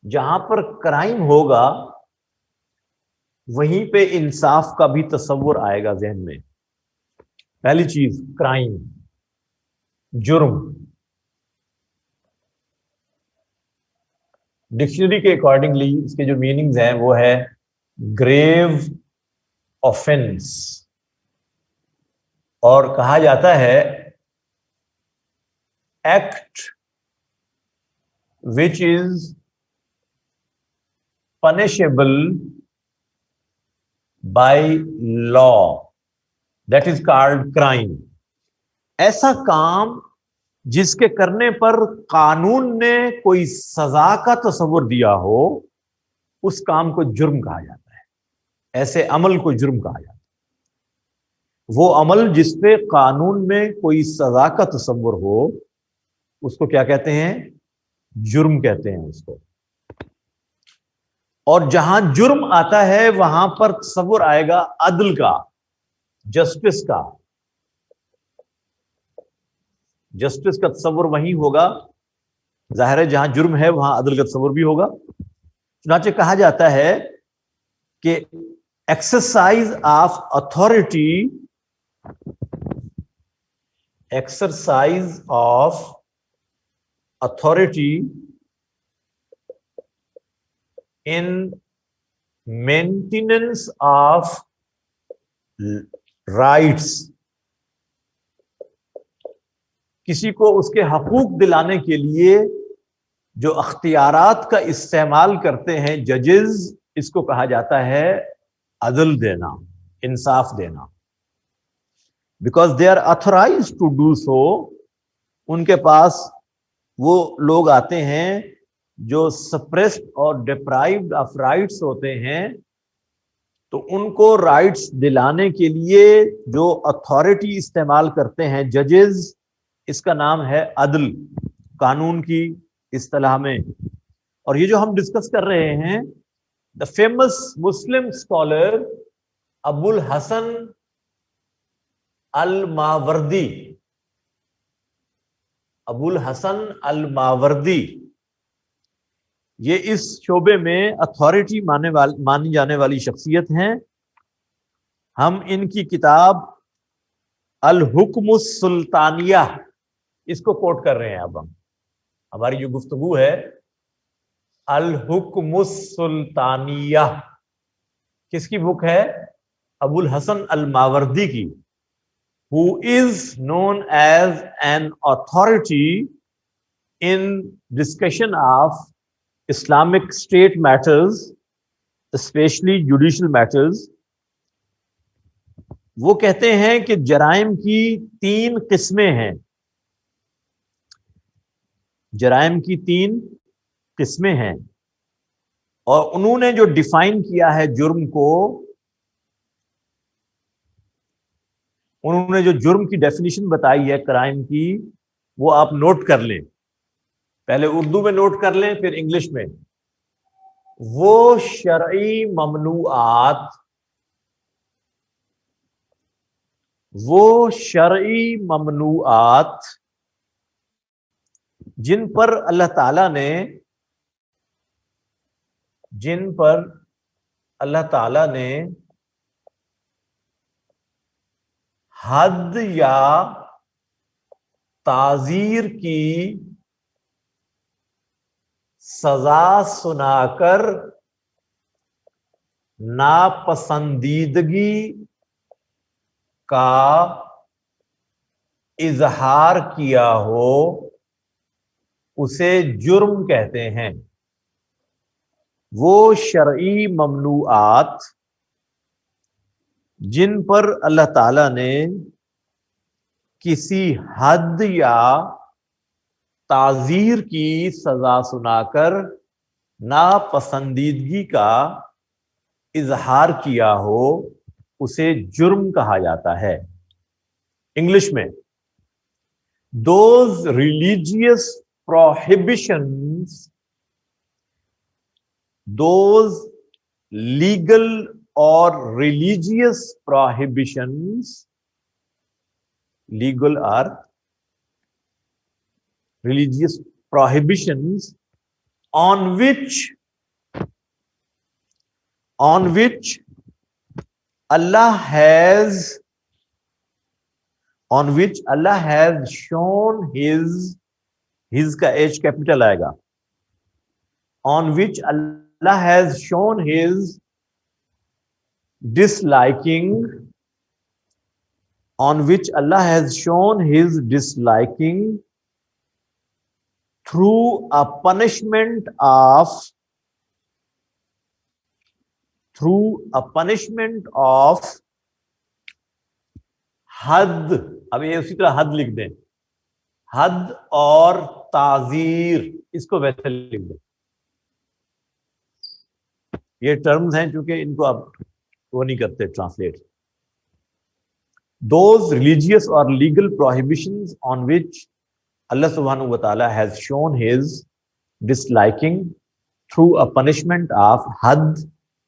جہاں پر کرائم ہوگا وہیں پہ انصاف کا بھی تصور آئے گا ذہن میں. پہلی چیز کرائم, جرم. ڈکشنری کے اکارڈنگلی اس کے جو میننگز ہیں وہ ہے گریو آفینس, اور کہا جاتا ہے act which is punishable by law, that is called crime. ایسا کام جس کے کرنے پر قانون نے کوئی سزا کا تصور دیا ہو, اس کام کو جرم کہا جاتا ہے. ایسے عمل کو جرم کہا جاتا ہے. وہ عمل جس پہ قانون میں کوئی سزا کا تصور ہو اس کو کیا کہتے ہیں؟ جرم کہتے ہیں اس کو. اور جہاں جرم آتا ہے وہاں پر تصور آئے گا عدل کا, جسٹس کا. جسٹس کا تصور وہیں ہوگا, ظاہر ہے جہاں جرم ہے وہاں عدل کا تصور بھی ہوگا. چنانچہ کہا جاتا ہے کہ exercise of authority, exercise of authority in maintenance of rights, کسی کو اس کے حقوق دلانے کے لیے جو اختیارات کا استعمال کرتے ہیں ججز, اس کو کہا جاتا ہے عدل دینا, انصاف دینا. Because they are authorized to do so, ان کے پاس وہ لوگ آتے ہیں جو سپریسڈ اور ڈپرائیوڈ آف رائٹس ہوتے ہیں, تو ان کو رائٹس دلانے کے لیے جو اتھارٹی استعمال کرتے ہیں ججز, اس کا نام ہے عدل قانون کی اصطلاح میں. اور یہ جو ہم ڈسکس کر رہے ہیں, دا فیمس مسلم اسکالر ابو الحسن الماوردی, ابو الحسن الماوردی, یہ اس شعبے میں اتھارٹی مانی جانے والی شخصیت ہیں. ہم ان کی کتاب الحکم السلطانیہ اس کو کوٹ کر رہے ہیں. اب ہماری جو گفتگو ہے الحکم السلطانیہ کس کی بک ہے؟ ابو الحسن الماوردی کی, who is known as an authority in discussion of Islamic state matters, especially judicial matters. وہ کہتے ہیں کہ جرائم کی 3 قسمیں ہیں. جرائم کی 3 قسمیں ہیں, اور انہوں نے جو ڈیفائن کیا ہے جرم کو, انہوں نے جو جرم کی ڈیفینیشن بتائی ہے کرائم کی, وہ آپ نوٹ کر لیں. پہلے اردو میں نوٹ کر لیں پھر انگلش میں. وہ شرعی ممنوعات, وہ شرعی ممنوعات جن پر اللہ تعالی نے, جن پر اللہ تعالی نے حد یا تعزیر کی سزا سنا کر ناپسندیدگی کا اظہار کیا ہو اسے جرم کہتے ہیں۔ وہ شرعی ممنوعات جن پر اللہ تعالی نے کسی حد یا تعزیر کی سزا سنا کر ناپسندیدگی کا اظہار کیا ہو اسے جرم کہا جاتا ہے۔ انگلش میں those religious prohibitions, those legal or religious prohibitions, legal or religious prohibitions on which Allah has shown his کا H کیپٹل آئے گا، on which Allah has shown his disliking through a punishment of حد، اب یہ اسی طرح حد لکھ دیں، حد اور تعزیر، اس کو ویسے لکھ دیں۔ یہ ٹرمز ہیں چونکہ ان کو آپ وہ نہیں کرتے ٹرانسلیٹ۔ دوز ریلیجیس اور legal prohibitions on which Allah subhanahu wa ta'ala has shown his disliking through a punishment of حد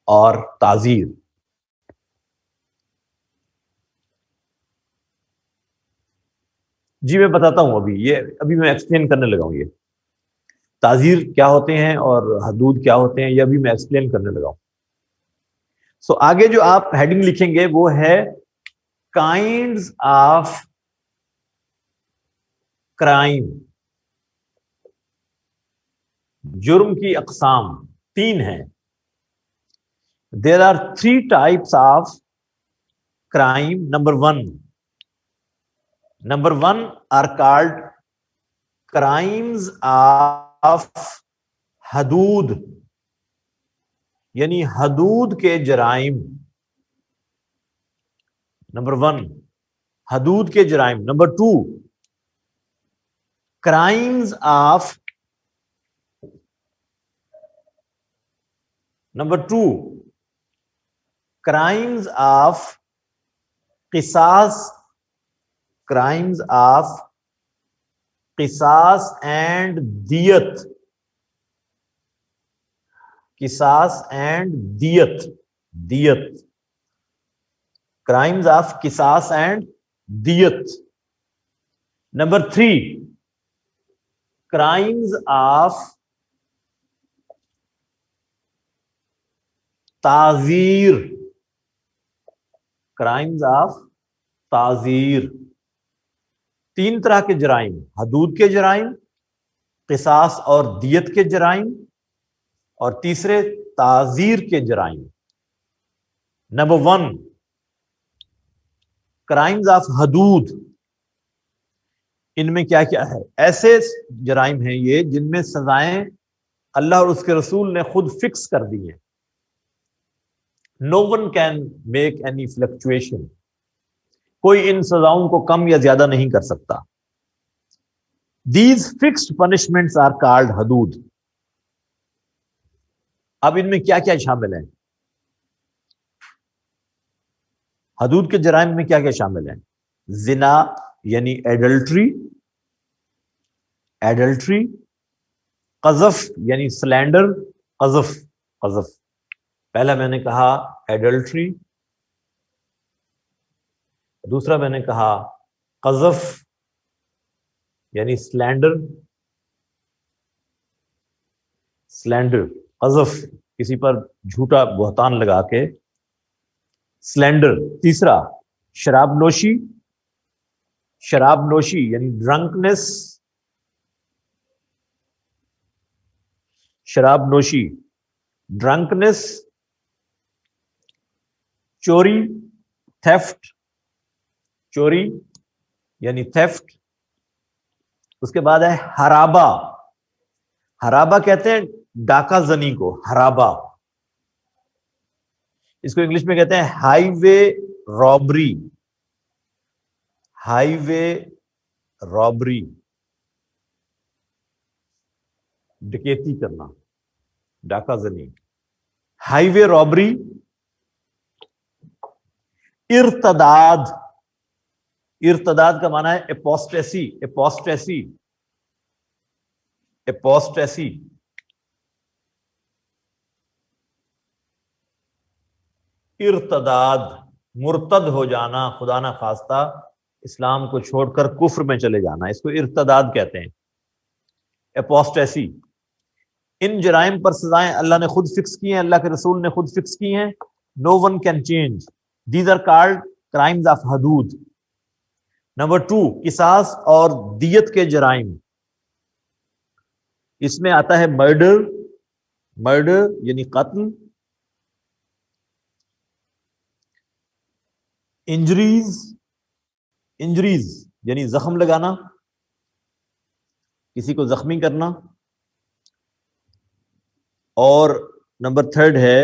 اور تعزیر۔ جی میں بتاتا ہوں، ابھی میں ایکسپلین کرنے لگا ہوں۔ یہ تعزیر کیا ہوتے ہیں اور حدود کیا ہوتے ہیں یہ ابھی میں ایکسپلین کرنے لگا ہوں۔ سو آگے جو آپ ہیڈنگ لکھیں گے وہ ہے کائنڈز آف کرائم، جرم کی اقسام 3 ہیں۔ There are 3 types of crime. Number 1 are called crimes of حدود، یعنی حدود کے جرائم۔ نمبر 1 حدود کے جرائم۔ نمبر 2 crimes of قصاص، crimes of قصاص اینڈ دیت، crimes of قصاص اینڈ دیت۔ Number 3 crimes of تعزیر، تعزیر۔ 3 طرح کے جرائم، حدود کے جرائم، قصاص اور دیت کے جرائم، اور تیسرے تعزیر کے جرائم۔ نمبر 1 کرائمز آف حدود، ان میں کیا کیا ہے؟ ایسے جرائم ہیں یہ جن میں سزائیں اللہ اور اس کے رسول نے خود فکس کر دی ہیں۔ No one can make any fluctuation، کوئی ان سزاؤں کو کم یا زیادہ نہیں کر سکتا۔ These fixed punishments are called حدود۔ اب ان میں کیا کیا شامل ہیں؟ حدود کے جرائم میں کیا کیا شامل ہیں؟ زنا یعنی ایڈلٹری، قذف یعنی سلینڈر، قذف پہلا میں نے کہا ایڈلٹری، دوسرا میں نے کہا قذف یعنی سلینڈر، قذف کسی پر جھوٹا بہتان لگا کے، سلینڈر۔ تیسرا شراب نوشی، شراب نوشی یعنی ڈرنکنس، شراب نوشی، ڈرنکنس، چوری، تھیفٹ، چوری یعنی تھیفٹ. اس کے بعد ہے حرابہ. حرابہ کہتے ہیں ڈاکہ زنی کو، حرابہ. اس کو انگلش میں کہتے ہیں ہائی وے رابری. ہائی وے رابری، ڈکیتی کرنا، ڈاکہ زنی. ہائی وے رابری. ارتداد، ارتداد کا معنی ہے اپوسٹیسی، اپوسٹیسی، اپوسٹیسی. ارتداد، مرتد ہو جانا، خدا نہ خواستہ اسلام کو چھوڑ کر کفر میں چلے جانا، اس کو ارتداد کہتے ہیں، اپوسٹیسی. ان جرائم پر سزائیں اللہ نے خود فکس کی ہیں، اللہ کے رسول نے خود فکس کی ہیں. No one can change. These are called crimes of hudood. Number 2 قصاص اور دیت کے جرائم. اس میں آتا ہے مرڈر، مرڈر یعنی قتل، انجریز، انجریز یعنی زخم لگانا، کسی کو زخمی کرنا. اور نمبر 3 ہے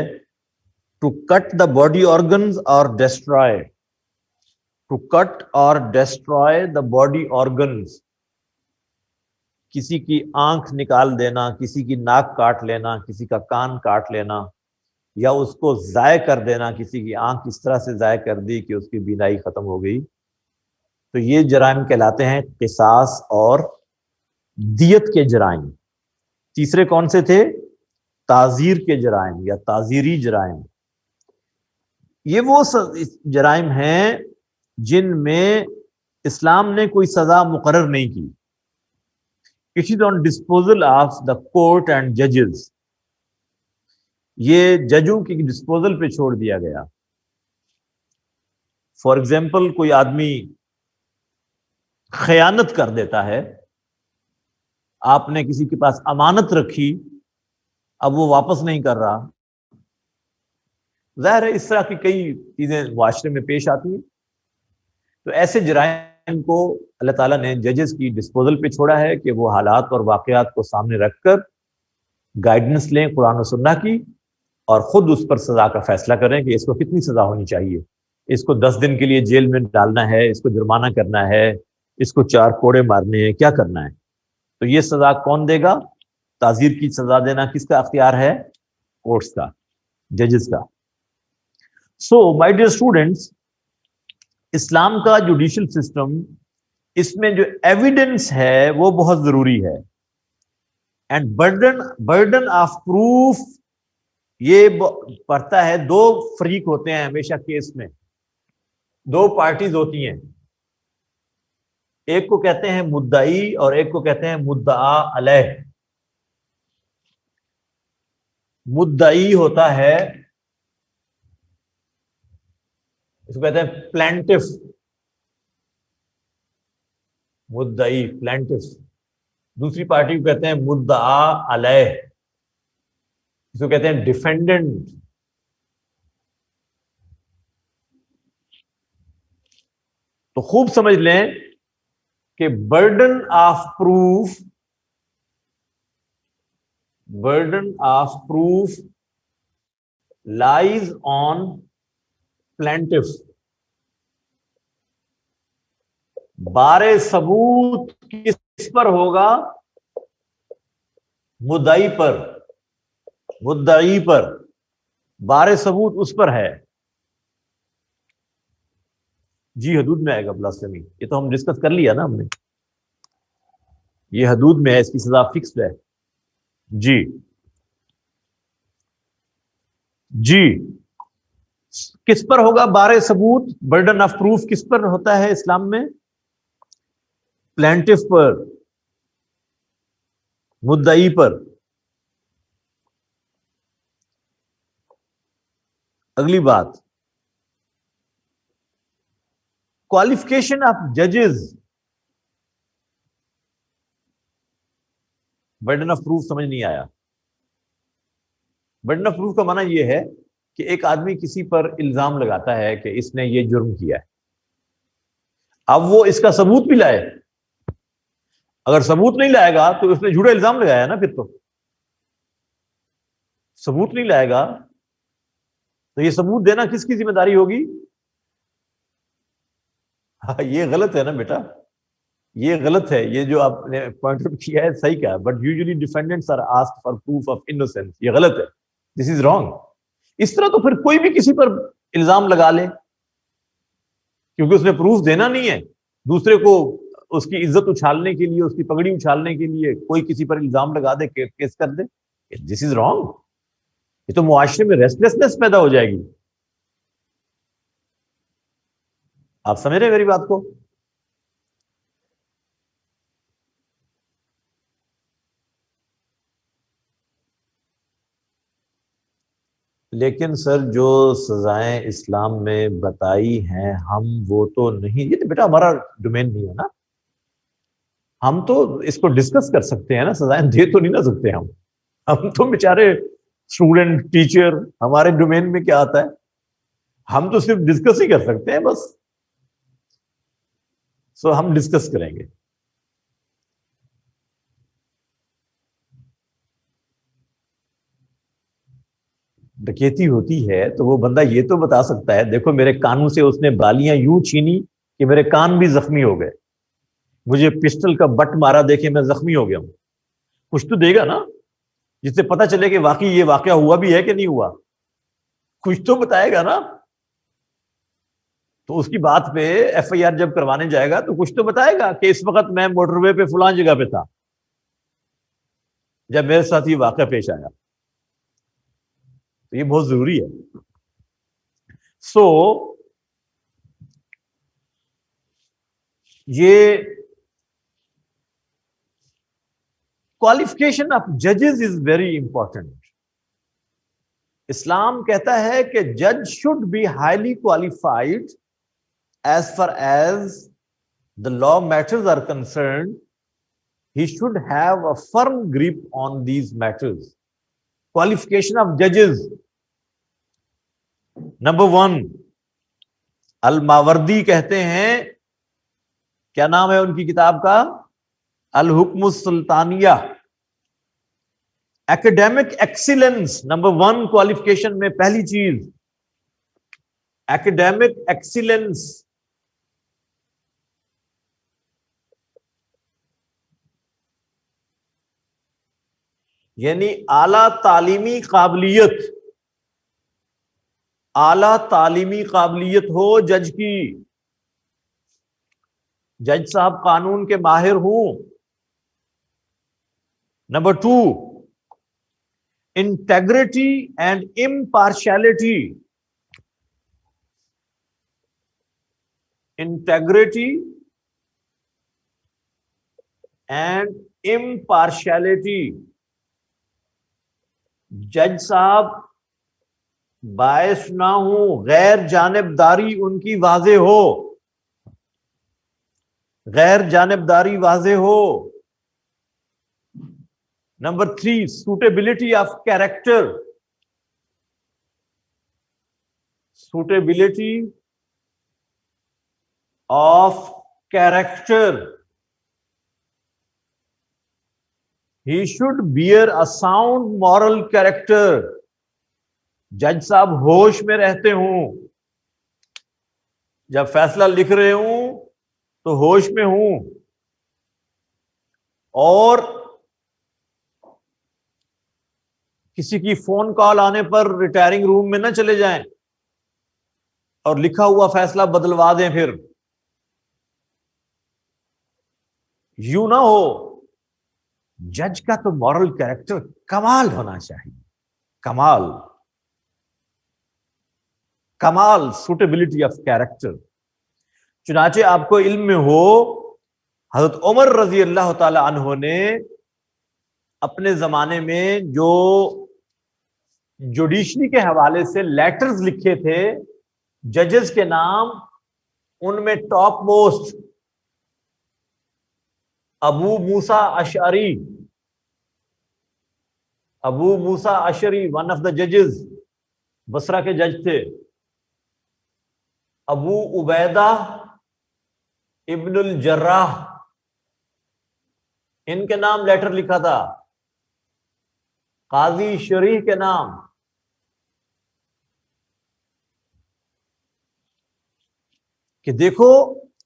to cut the body organs or destroy. To cut or destroy the body organs. کسی کی آنکھ نکال دینا، کسی کی ناک کاٹ لینا، کسی کا کان کاٹ لینا، یا اس کو ضائع کر دینا. کسی کی آنکھ اس طرح سے ضائع کر دی کہ اس کی بینائی ختم ہو گئی. تو یہ جرائم کہلاتے ہیں قصاص اور دیت کے جرائم. تیسرے کون سے تھے؟ تعزیر کے جرائم یا تعزیری جرائم. یہ وہ جرائم ہیں جن میں اسلام نے کوئی سزا مقرر نہیں کی. It is on disposal of the court and judges. یہ ججوں کی ڈسپوزل پہ چھوڑ دیا گیا. فار ایگزامپل کوئی آدمی خیانت کر دیتا ہے، آپ نے کسی کے پاس امانت رکھی، اب وہ واپس نہیں کر رہا. ظاہر ہے اس طرح کی کئی چیزیں معاشرے میں پیش آتی ہیں. تو ایسے جرائم کو اللہ تعالیٰ نے ججز کی ڈسپوزل پہ چھوڑا ہے کہ وہ حالات اور واقعات کو سامنے رکھ کر گائیڈنس لیں قرآن و سنت کی، اور خود اس پر سزا کا فیصلہ کریں کہ اس کو کتنی سزا ہونی چاہیے. اس کو 10 دن کے لیے جیل میں ڈالنا ہے، اس کو جرمانہ کرنا ہے، اس کو 4 کوڑے مارنے ہیں، کیا کرنا ہے. تو یہ سزا کون دے گا؟ تعزیر کی سزا دینا کس کا اختیار ہے؟ کورٹس کا، ججز کا. سو مائی ڈیئر اسٹوڈنٹس، اسلام کا جوڈیشل سسٹم، اس میں جو ایویڈنس ہے وہ بہت ضروری ہے. اینڈ برڈن آف پروف یہ پڑتا ہے. 2 فریق ہوتے ہیں ہمیشہ کیس میں، 2 پارٹیز ہوتی ہیں. ایک کو کہتے ہیں مدعی اور ایک کو کہتے ہیں مدعا علیہ. مدعی ہوتا ہے، اس کو کہتے ہیں پلانٹف، مدعی پلانٹف. دوسری پارٹی کو کہتے ہیں مدعا علیہ، اس کو کہتے ہیں ڈیفینڈنٹ. تو خوب سمجھ لیں کہ burden of proof, burden of proof lies on plaintiff. بار ثبوت کس پر ہوگا؟ مدعی پر، مدعی پر. بار ثبوت اس پر ہے. جی حدود میں آئے گا بلاسفیمی، یہ تو ہم ڈسکس کر لیا نا ہم نے. یہ حدود میں ہے، اس کی سزا فکسڈ ہے. جی جی کس پر ہوگا بار ثبوت؟ برڈن آف پروف کس پر ہوتا ہے اسلام میں؟ پلانٹف پر، مدعی پر. اگلی بات، کوالیفکیشن آف ججز برڈن آف پروف سمجھ نہیں آیا. برڈن آف پروف کا معنی یہ ہے کہ ایک آدمی کسی پر الزام لگاتا ہے کہ اس نے یہ جرم کیا ہے. اب وہ اس کا ثبوت بھی لائے. اگر ثبوت نہیں لائے گا تو اس نے جھوٹا الزام لگایا نا. پھر تو ثبوت نہیں لائے گا تو یہ ثبوت دینا کس کی ذمہ داری ہوگی؟ یہ غلط ہے نا بیٹا, یہ غلط ہے. یہ جو آپ نے پوائنٹ آؤٹ کیا ہے صحیح کہا, but usually defendants are asked for proof of innocence. یہ غلط ہے, دس از رانگ. اس طرح تو پھر کوئی بھی کسی پر الزام لگا لے, کیونکہ اس نے پروف دینا نہیں ہے. دوسرے کو اس کی عزت اچھالنے کے لیے, اس کی پگڑی اچھالنے کے لیے کوئی کسی پر الزام لگا دے, کیس کر دے. دس از رانگ. یہ تو معاشرے میں ریسٹلیسنس پیدا ہو جائے گی. آپ سمجھ رہے ہیں میری بات کو؟ لیکن سر جو سزائیں اسلام میں بتائی ہیں ہم وہ تو نہیں, یہ تو بیٹا ہمارا ڈومین نہیں ہے نا. ہم تو اس کو ڈسکس کر سکتے ہیں نا, سزائیں دے تو نہیں نہ سکتے ہم. ہم تو بیچارے اسٹوڈنٹ, ٹیچر, ہمارے ڈومین میں کیا آتا ہے؟ ہم تو صرف ڈسکس ہی کر سکتے ہیں بس. سو ہم ڈسکس کریں گے. ڈکیتی ہوتی ہے تو وہ بندہ یہ تو بتا سکتا ہے, دیکھو میرے کانوں سے اس نے بالیاں یوں چھینی کہ میرے کان بھی زخمی ہو گئے, مجھے پسٹل کا بٹ مارا دیکھے میں زخمی ہو گیا ہوں. کچھ تو دے گا نا جس سے پتہ چلے کہ واقعی یہ واقعہ ہوا بھی ہے کہ نہیں ہوا. کچھ تو بتائے گا نا. تو اس کی بات پہ ایف آئی آر جب کروانے جائے گا تو کچھ تو بتائے گا کہ اس وقت میں موٹر وے پہ فلاں جگہ پہ تھا جب میرے ساتھ یہ واقعہ پیش آیا. تو یہ بہت ضروری ہے. سو یہ qualification of judges is very important. اسلام کہتا ہے کہ جج should be highly qualified as far as the law matters are concerned. He should have a firm grip on these matters. Qualification of judges. Number 1, الماوردی کہتے ہیں, کیا نام ہے ان کی کتاب کا؟ الحکم السلطانیہ. ایکڈیمک ایکسیلنس نمبر 1 کوالیفیکیشن میں پہلی چیز, ایکڈیمک ایکسیلنس. یعنی اعلی تعلیمی قابلیت, اعلی تعلیمی قابلیت ہو جج کی. جج صاحب قانون کے ماہر ہوں. Number 2, integrity and impartiality. Integrity and impartiality. جج صاحب باعث نہ ہوں, غیر جانبداری ان کی واضح ہو, غیر جانبداری واضح ہو. Number 3, suitability of character. Suitability of character. He should bear a sound moral character. جج صاحب ہوش میں رہتے ہوں, جب فیصلہ لکھ رہے ہوں تو ہوش میں ہوں, اور کسی کی فون کال آنے پر ریٹائرنگ روم میں نہ چلے جائیں اور لکھا ہوا فیصلہ بدلوا دیں. پھر یوں نہ ہو. جج کا تو مورل کیریکٹر کمال ہونا چاہیے, کمال, کمال, سوٹیبلٹی آف کیریکٹر. چنانچہ آپ کو علم میں ہو, حضرت عمر رضی اللہ تعالی عنہ نے اپنے زمانے میں جو جوڈیشری کے حوالے سے لیٹرز لکھے تھے ججز کے نام, ان میں top most Abu Musa Ashari Abu Musa Ashari one of the ججز، بصرہ کے جج تھے. ابو عبیدہ ابن الجراح، ان کے نام لیٹر لکھا تھا. قاضی شریح کے نام. کہ دیکھو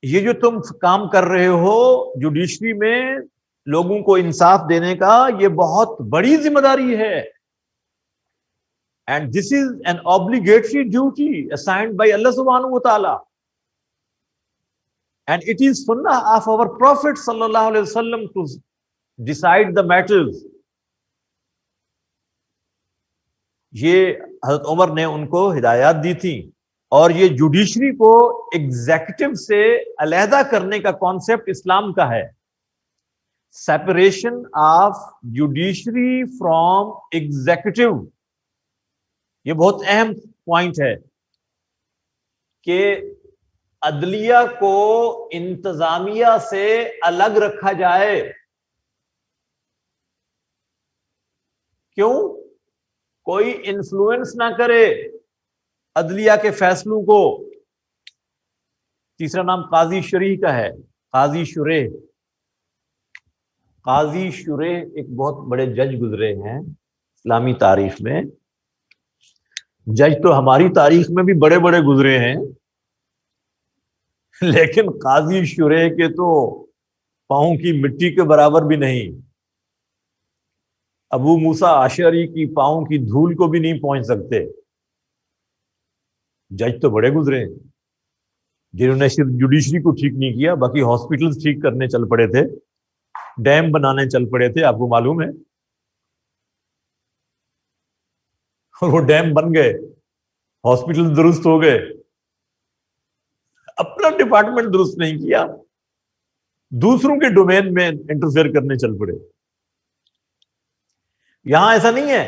یہ جو تم کام کر رہے ہو جوڈیشری میں لوگوں کو انصاف دینے کا، یہ بہت بڑی ذمہ داری ہے. And this is an obligatory duty assigned by Allah subhanahu wa ta'ala. And it is sunnah of our Prophet sallallahu alaihi wasallam to decide the matters. یہ حضرت عمر نے ان کو ہدایات دی تھی، اور یہ جوڈیشری کو ایگزیکٹو سے علیحدہ کرنے کا کانسیپٹ اسلام کا ہے. Separation of judiciary from executive, یہ بہت اہم پوائنٹ ہے کہ عدلیہ کو انتظامیہ سے الگ رکھا جائے. کیوں؟ کوئی انفلوئنس نہ کرے عدلیہ کے فیصلوں کو. تیسرا نام قاضی شریح کا ہے، قاضی شریح. قاضی شریح ایک بہت بڑے جج گزرے ہیں اسلامی تاریخ میں. جج تو ہماری تاریخ میں بھی بڑے بڑے گزرے ہیں، لیکن قاضی شریح کے تو پاؤں کی مٹی کے برابر بھی نہیں. ابو موسیٰ اشعری کی پاؤں کی دھول کو بھی نہیں پہنچ سکتے. جج تو بڑے گزرے ہیں جنہوں نے صرف جوڈیشری کو ٹھیک نہیں کیا، باقی ہاسپٹلز ٹھیک کرنے چل پڑے تھے، ڈیم بنانے چل پڑے تھے. آپ کو معلوم ہے، اور وہ ڈیم بن گئے، ہاسپٹل درست ہو گئے. اپنا ڈپارٹمنٹ درست نہیں کیا، دوسروں کے ڈومین میں انٹرفیئر کرنے چل پڑے. یہاں ایسا نہیں ہے.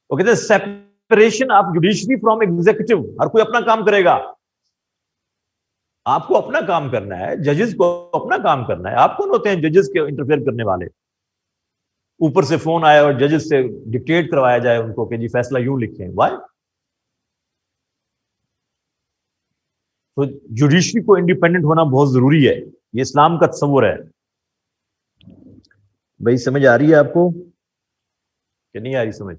وہ کہتے ہیں separation of judiciary from executive. ہر کوئی اپنا کام کرے گا. آپ کو اپنا کام کرنا ہے، ججز کو اپنا کام کرنا ہے. آپ کون ہوتے ہیں ججز کے انٹرفیئر کرنے والے؟ اوپر سے فون آیا اور ججز سے ڈکٹیٹ کروایا جائے ان کو کہ جی فیصلہ یوں لکھیں. وائی؟ تو جوڈیشری کو انڈیپینڈنٹ ہونا بہت ضروری ہے. یہ اسلام کا تصور ہے. بھائی سمجھ آ رہی ہے آپ کو کہ نہیں آ رہی سمجھ؟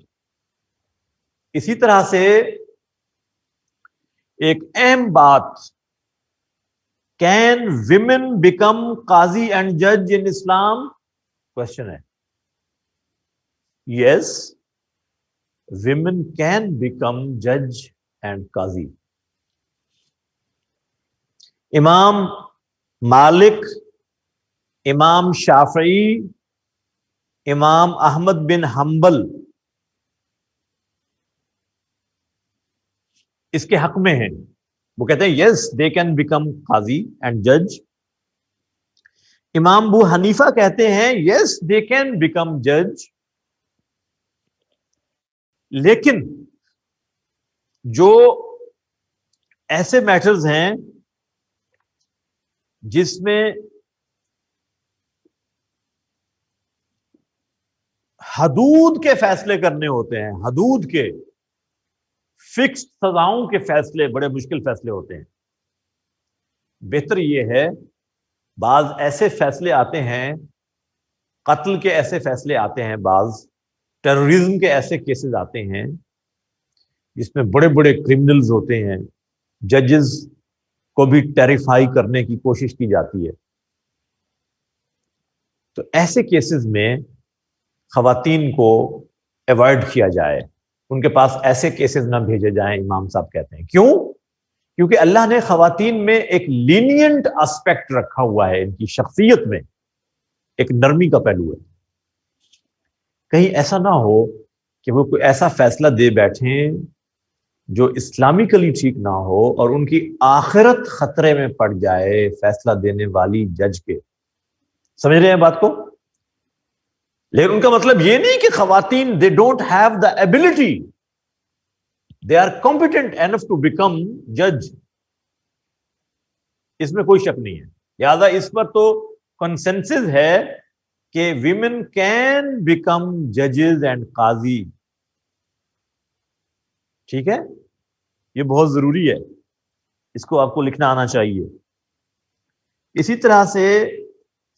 اسی طرح سے ایک اہم بات، can women become Qazi and جج ان اسلام؟ کوشچن ہے. یس، ویمن کین بیکم جج اینڈ قاضی. امام مالک، امام شافعی، امام احمد بن حنبل اس کے حق میں ہیں. وہ کہتے ہیں یس they can become Qazi and جج. امام ابو حنیفہ کہتے ہیں یس دے کین بیکم جج. لیکن جو ایسے میٹرز ہیں جس میں حدود کے فیصلے کرنے ہوتے ہیں، حدود کے فکس سزاؤں کے فیصلے بڑے مشکل فیصلے ہوتے ہیں. بہتر یہ ہے، بعض ایسے فیصلے آتے ہیں، قتل کے ایسے فیصلے آتے ہیں، بعض ٹیررزم کے ایسے کیسز آتے ہیں جس میں بڑے بڑے کرمنلز ہوتے ہیں، ججز کو بھی ٹیریفائی کرنے کی کوشش کی جاتی ہے. تو ایسے کیسز میں خواتین کو ایوائڈ کیا جائے، ان کے پاس ایسے کیسز نہ بھیجے جائیں. امام صاحب کہتے ہیں کیوں؟ کیونکہ اللہ نے خواتین میں ایک لینینٹ اسپیکٹ رکھا ہوا ہے، ان کی شخصیت میں ایک نرمی کا پہلو ہے. کہیں ایسا نہ ہو کہ وہ کوئی ایسا فیصلہ دے بیٹھیں جو اسلامکلی ٹھیک نہ ہو اور ان کی آخرت خطرے میں پڑ جائے فیصلہ دینے والی جج کے. سمجھ رہے ہیں بات کو؟ لیکن ان کا مطلب یہ نہیں کہ خواتین they don't have the ability, they are competent enough to become judge. اس میں کوئی شک نہیں ہے. لہذا اس پر تو کنسنسس ہے کہ ویمن کین بیکم ججز اینڈ قاضی. ٹھیک ہے, یہ بہت ضروری ہے, اس کو آپ کو لکھنا آنا چاہیے. اسی طرح سے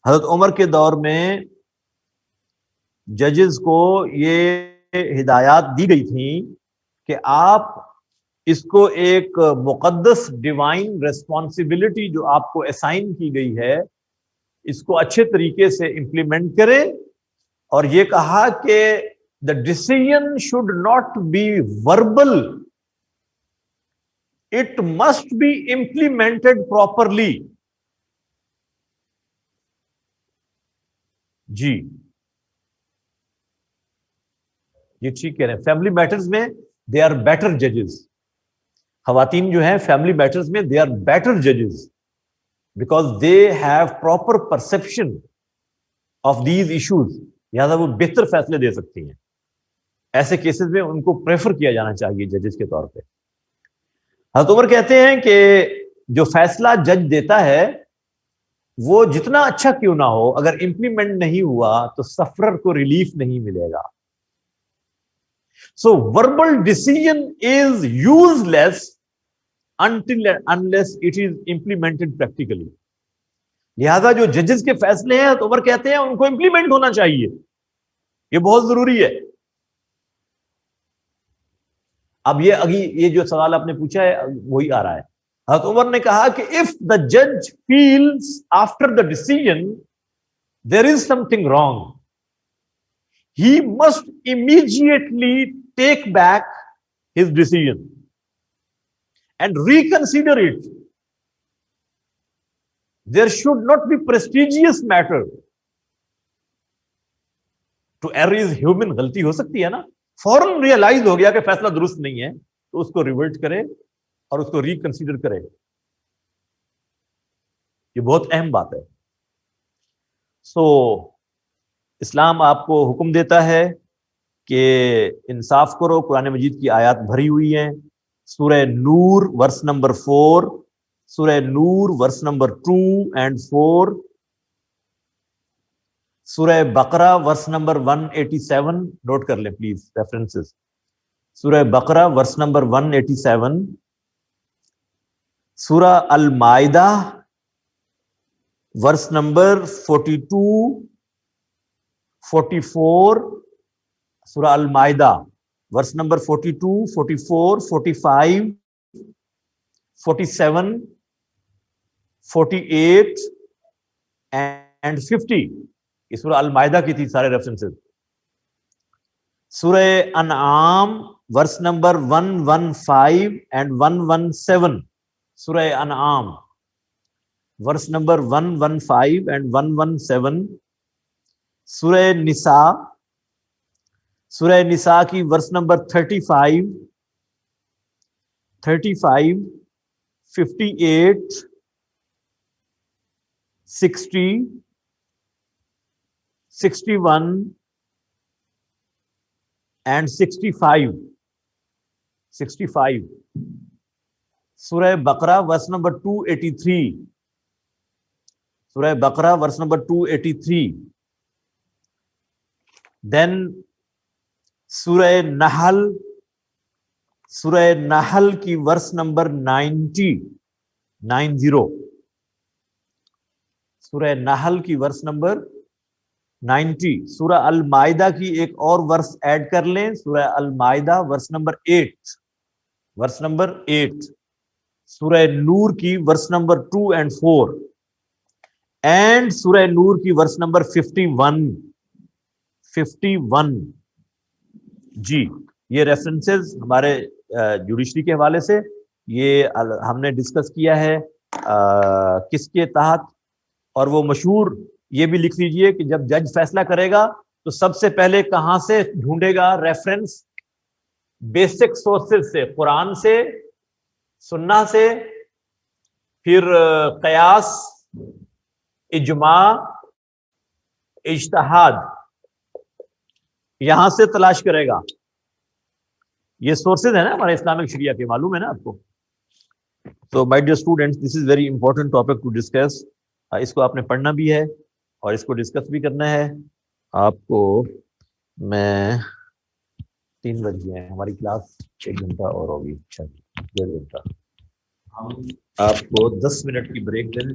حضرت عمر کے دور میں ججز کو یہ ہدایات دی گئی تھیں کہ آپ اس کو ایک مقدس ڈیوائن ریسپانسبلٹی جو آپ کو اسائن کی گئی ہے اس کو اچھے طریقے سے امپلیمنٹ کریں, اور یہ کہا کہ the decision should not be verbal, it must be implemented properly. جی یہ ٹھیک کہہ رہے ہیں. فیملی میٹرز میں دے آر بیٹر ججز. خواتین جو ہیں فیملی میٹرز میں دے آر بیٹر ججز because they have proper perception of these issues. لہٰذا وہ بہتر فیصلے دے سکتی ہیں. ایسے کیسز میں ان کو پریفر کیا جانا چاہیے ججز کے طور پہ. حضرت عمر کہتے ہیں کہ جو فیصلہ جج دیتا ہے وہ جتنا اچھا کیوں نہ ہو, اگر امپلیمنٹ نہیں ہوا تو سفرر کو ریلیف نہیں ملے گا. So verbal decision is useless until unless it is implemented practically. لہذا جو ججز کے فیصلے ہیں تو عمر کہتے ہیں ان کو امپلیمنٹ ہونا چاہیے, یہ بہت ضروری ہے. اب یہ جو سوال آپ نے پوچھا ہے وہی آ رہا ہے. حضرت عمر نے کہا کہ if the judge feels after the decision there is something wrong, he must immediately take back his decision and reconsider it. There should not be prestigious matter. To err is human. غلطی ہو سکتی ہے نا, فوراً realise ہو گیا کہ فیصلہ درست نہیں ہے تو اس کو ریورٹ کرے اور اس کو ریکنسیڈر کرے. یہ بہت اہم بات ہے. سو اسلام آپ کو حکم دیتا ہے کہ انصاف کرو. قرآن مجید کی آیات بھری ہوئی ہیں. سورہ نور ورس نمبر 4, سورہ نور ورس نمبر 2 and 4, سورہ بقرہ ورس نمبر 187. نوٹ کر لیں پلیز ریفرنسز. سورہ بقرہ ورس نمبر 187, سورہ المائدہ ورس نمبر 42, 44, سورہ المائدہ ورس نمبر 42, 44, 45, 47, 48 and 50. یہ سورہ المائدہ کی تھی سارے ریفرنسز. سورہ انعام ورس نمبر 115 and 117. سورہ انعام ورس نمبر 115 and 117. سورہ نساء, سورہ نساء کی ورس نمبر 35, 58, 60, 61 and 65. سورہ بقرہ ورس نمبر 283. سورہ بقرہ ورس نمبر 283. دین سورہ نحل, سورہ نحل کی ورس نمبر 90. سورہ نحل کی ورس نمبر 90. سورہ المائدہ کی ایک اور ورس ایڈ کر لیں. سورہ المائدہ ورس نمبر 8. سورہ نور کی ورس نمبر 2 and 4 اینڈ سورہ نور کی ورس نمبر 51. جی یہ ریفرنسز ہمارے جوڈیشری کے حوالے سے یہ ہم نے ڈسکس کیا ہے کس کے تحت, اور وہ مشہور یہ بھی لکھ لیجئے کہ جب جج فیصلہ کرے گا تو سب سے پہلے کہاں سے ڈھونڈے گا ریفرنس؟ بیسک سورسز سے, قرآن سے, سنہ سے, پھر قیاس, اجماع, اجتہاد, یہاں سے تلاش کرے گا. یہ سورسز ہیں نا ہمارے اسلامک شریعہ کے, معلوم ہے نا آپ کو. تو my dear students, this is very important topic to discuss. اس کو آپ نے پڑھنا بھی ہے اور اس کو ڈسکس بھی کرنا ہے آپ کو. میں 3 بج گئے ہیں, ہماری کلاس 1 گھنٹہ اور ہوگی, 1.5 گھنٹہ. ہم آپ کو 10 منٹ کی بریک دیں.